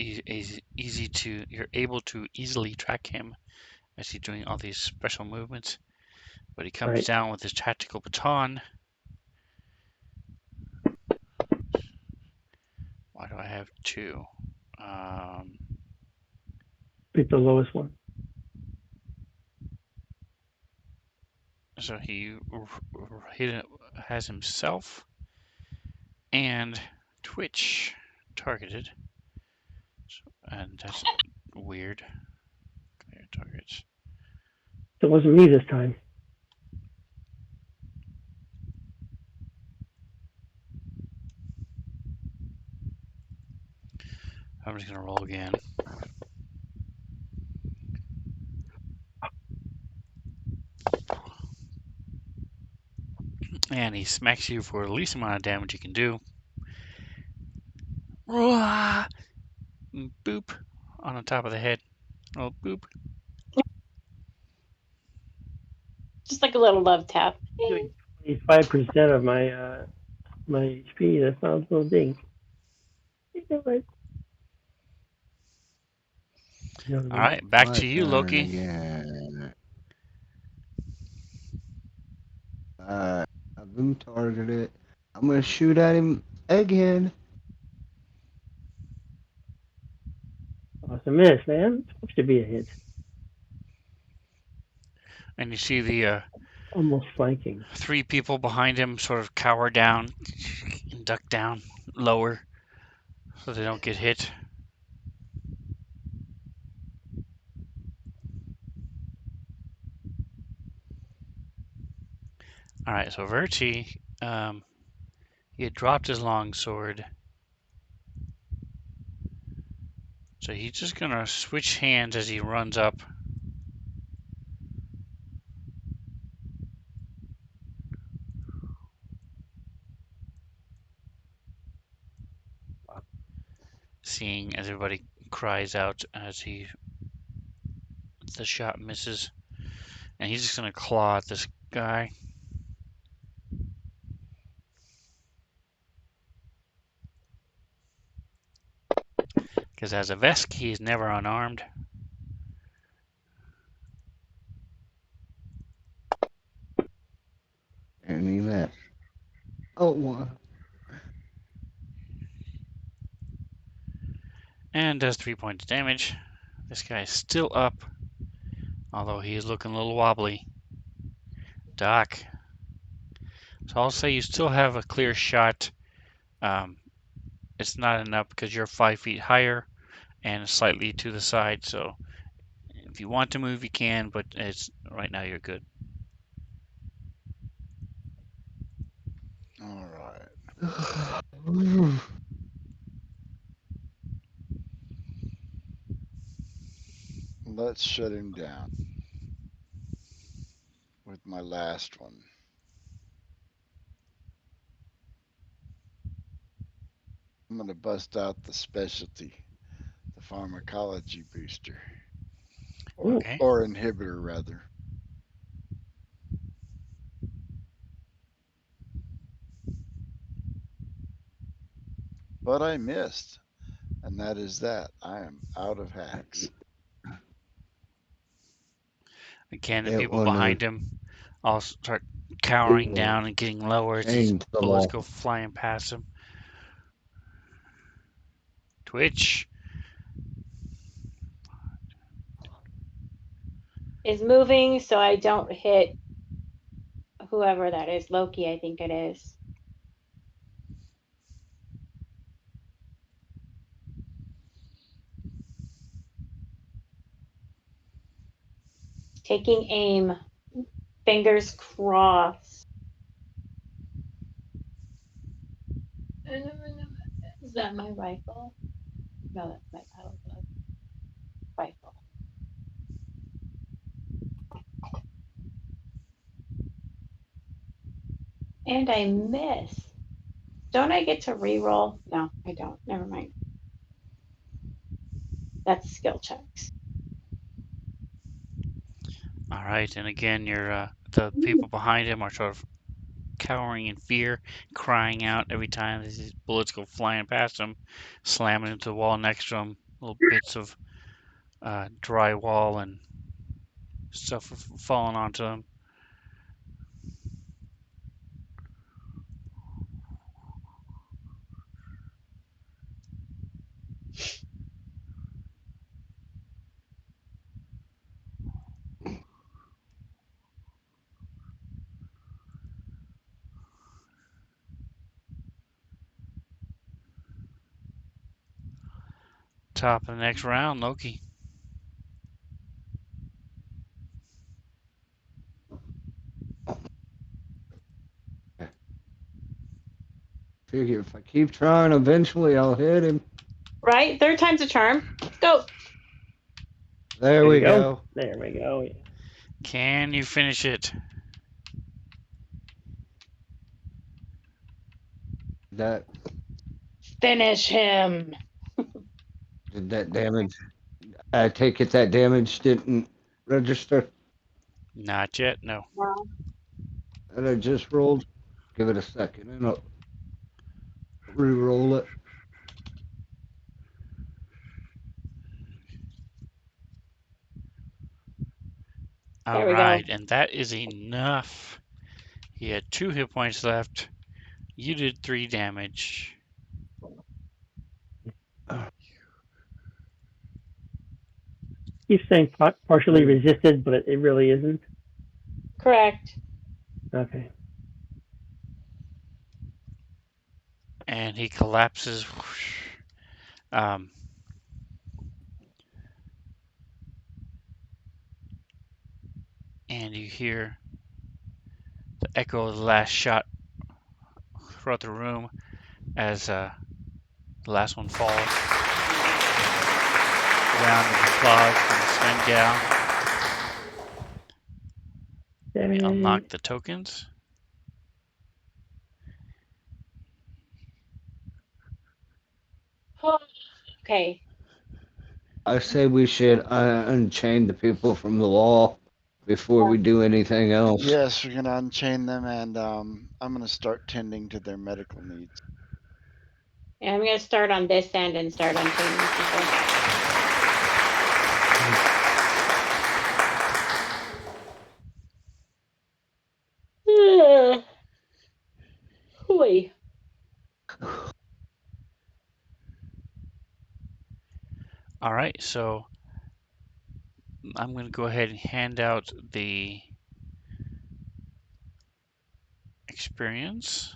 you're able to easily track him as he's doing all these special movements. But he comes Right. down with his tactical baton. Why do I have 2? Pick the lowest one. So he has himself and Twitch. targeted. So, and that's weird. Clear targets. It wasn't me this time. I'm just gonna roll again. And he smacks you for the least amount of damage you can do. Boop on the top of the head. Oh, boop. Just like a little love tap. Doing 25% of my HP. That sounds so big. You know what? You know what I All mean? right, back My to you, turn Loki. again. Alright, I've been targeted. I'm gonna shoot at him again. Oh, it's a miss, man. It's supposed to be a hit. And you see the Almost flanking. 3 people behind him sort of cower down and duck down lower so they don't get hit. All right, so Verti, he had dropped his longsword. So he's just gonna switch hands as he runs up. Seeing as everybody cries out as the shot misses. And he's just gonna claw at this guy. Because as a Vesk, he's never unarmed. And he left. Oh, one. And does 3 points of damage. This guy is still up, although he is looking a little wobbly. Doc. So I'll say you still have a clear shot. It's not enough because you're 5 feet higher and slightly to the side. So if you want to move, you can, but it's right now you're good. All right. Let's shut him down with my last one. I'm going to bust out the specialty, the pharmacology booster, Okay. or inhibitor rather. But I missed, and that is that. I am out of hacks. Again, the It people one of behind him all start cowering down and getting lower as these bullets chainsaw. go flying past him. Twitch. Is moving so I don't hit whoever that is. Loki, I think it is. Taking aim. Fingers crossed. Is that my rifle? No, that's my battle glove rifle. And I miss. Don't I get to re-roll? No, I don't. Never mind. That's skill checks. All right, and again, the people behind him are sort of cowering in fear, crying out every time these bullets go flying past him, slamming into the wall next to him. Little bits of drywall and stuff falling onto him. top of the next round, Loki. Figure if I keep trying, eventually I'll hit him. Right? Third time's a charm. Go. There we go. There we go. Can you finish it? That Finish him. did that damage. I take it that damage didn't register Not yet, no. Wow. that I just rolled. Give it a second and I'll re-roll it. There we go. Alright, and that is enough. He had 2 hit points left. You did 3 damage. He's saying partially resisted, but it really isn't. Correct. Okay. And he collapses. Um, and you hear the echo of the last shot throughout the room as the last one falls. Round of applause from Sven Gal. Let me unlock the tokens. Okay. I say we should unchain the people from the wall before we do anything else. Yes, we're gonna unchain them, and I'm gonna start tending to their medical needs. And I'm going to start on this end and start unchaining people. Hoi. All right, so I'm going to go ahead and hand out the experience.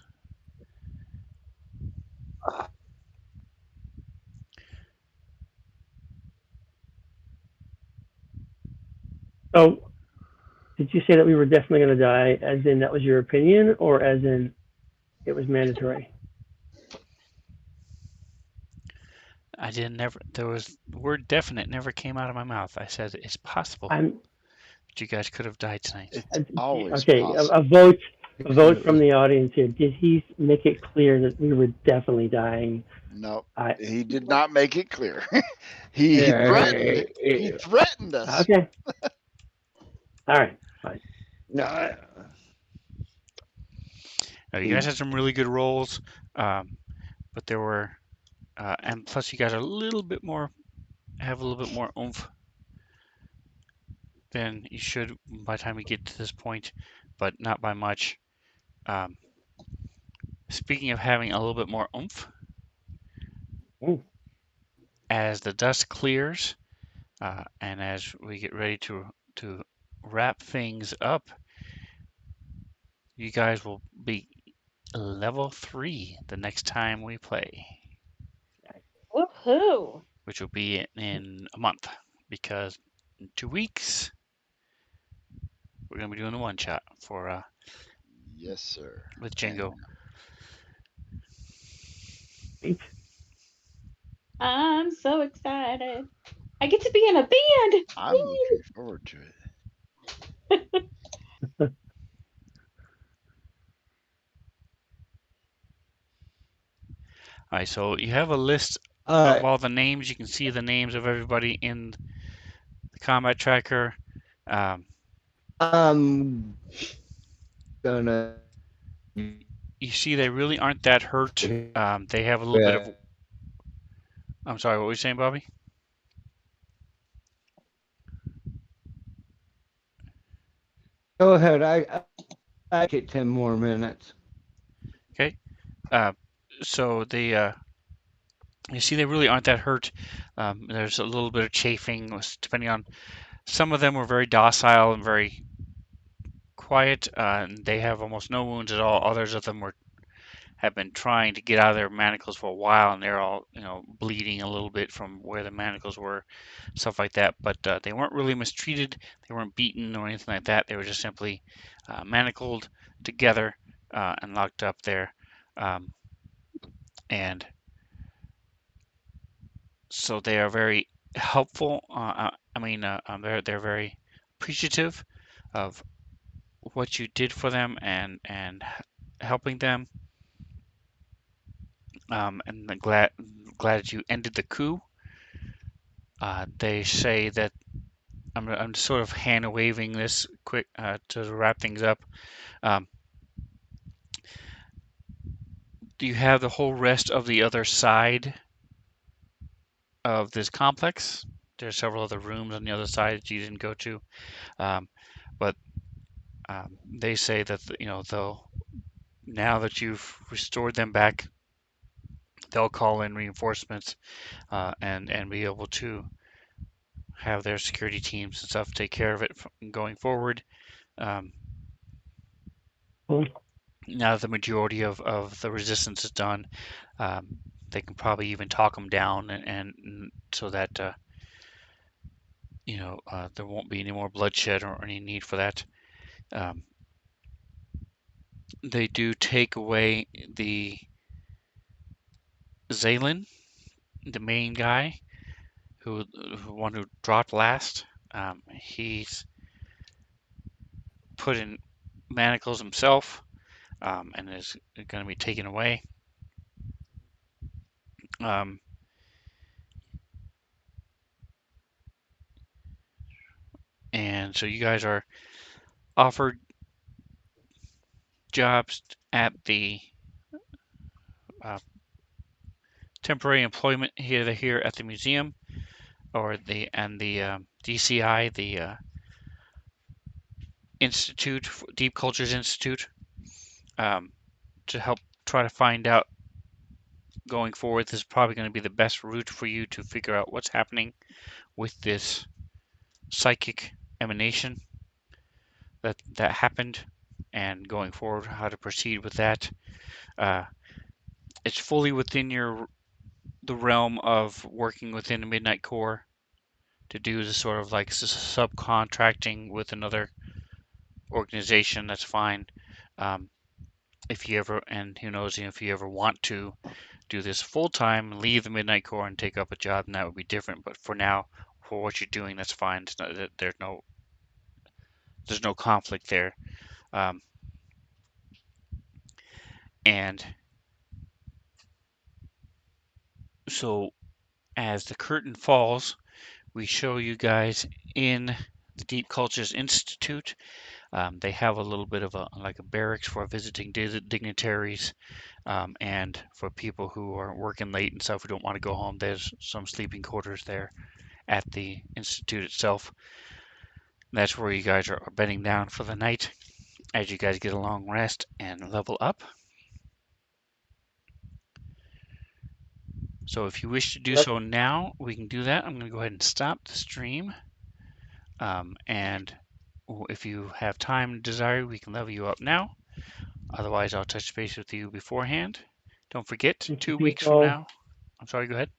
So, did you say that we were definitely going to die, as in that was your opinion, or as in it was mandatory? I didn't never. There was the word definite never came out of my mouth. I said it's possible that you guys could have died tonight. It's always okay. possible. A vote from the audience here. Did he make it clear that we were definitely dying? Nope, he did not make it clear. he threatened us. Okay. All right. Fine. No. Now, you guys had some really good rolls, but there were, and plus you guys are a little bit more, have a little bit more oomph than you should by the time we get to this point, but not by much. Speaking of having a little bit more oomph, as the dust clears, and as we get ready to wrap things up, you guys will be level 3 the next time we play. Woohoo! Which will be in a month, because in 2 weeks we're gonna be doing a one shot for Yes, sir. with Django. I'm so excited. I get to be in a band. I'm looking forward to it. All right, so you have a list of all the names. You can see the names of everybody in the combat tracker. I'm gonna. You see, they really aren't that hurt. They have a little bit of. I'm sorry, what were you saying, Bobby? Go ahead. I get 10 more minutes. Okay. So they. You see, they really aren't that hurt. There's a little bit of chafing, depending on. Some of them were very docile and very quiet. And they have almost no wounds at all. Others of them were have been trying to get out of their manacles for a while, and they're all bleeding a little bit from where the manacles were, stuff like that. But they weren't really mistreated. They weren't beaten or anything like that. They were just simply manacled together and locked up there. And so they are very helpful. They're very appreciative of what you did for them and helping them. And I'm glad that you ended the coup. They say that I'm sort of hand waving this quick to wrap things up. Do you have the whole rest of the other side of this complex? There are several other rooms on the other side that you didn't go to, but they say that they'll, now that you've restored them back, they'll call in reinforcements and be able to have their security teams and stuff take care of it going forward. Cool. Now that the majority of the resistance is done, they can probably even talk them down and so that there won't be any more bloodshed or any need for that. They do take away the Zalen, the main guy, who one who dropped last. He's put in manacles himself and is going to be taken away. And so you guys are offered jobs at the temporary employment here at the museum, or the DCI, the Institute, Deep Cultures Institute, to help try to find out going forward. This is probably going to be the best route for you to figure out what's happening with this psychic emanation that happened, and going forward how to proceed with that. It's fully within the realm of working within the Midnight Corps to do the sort of like subcontracting with another organization. That's fine. If you ever, and who knows, if you ever want to do this full time, leave the Midnight Corps and take up a job, and that would be different. But for now, for what you're doing, that's fine. It's not, there's no conflict there. And so as the curtain falls, we show you guys in the Deep Cultures Institute. They have a little bit of a barracks for visiting dignitaries, and for people who are working late and stuff who don't want to go home. There's some sleeping quarters there at the institute itself. That's where you guys are bedding down for the night as you guys get a long rest and level up. So if you wish to do so now, we can do that. I'm going to go ahead and stop the stream. And if you have time and desire, we can level you up now. Otherwise, I'll touch base with you beforehand. Don't forget, 2 weeks from now. I'm sorry, go ahead.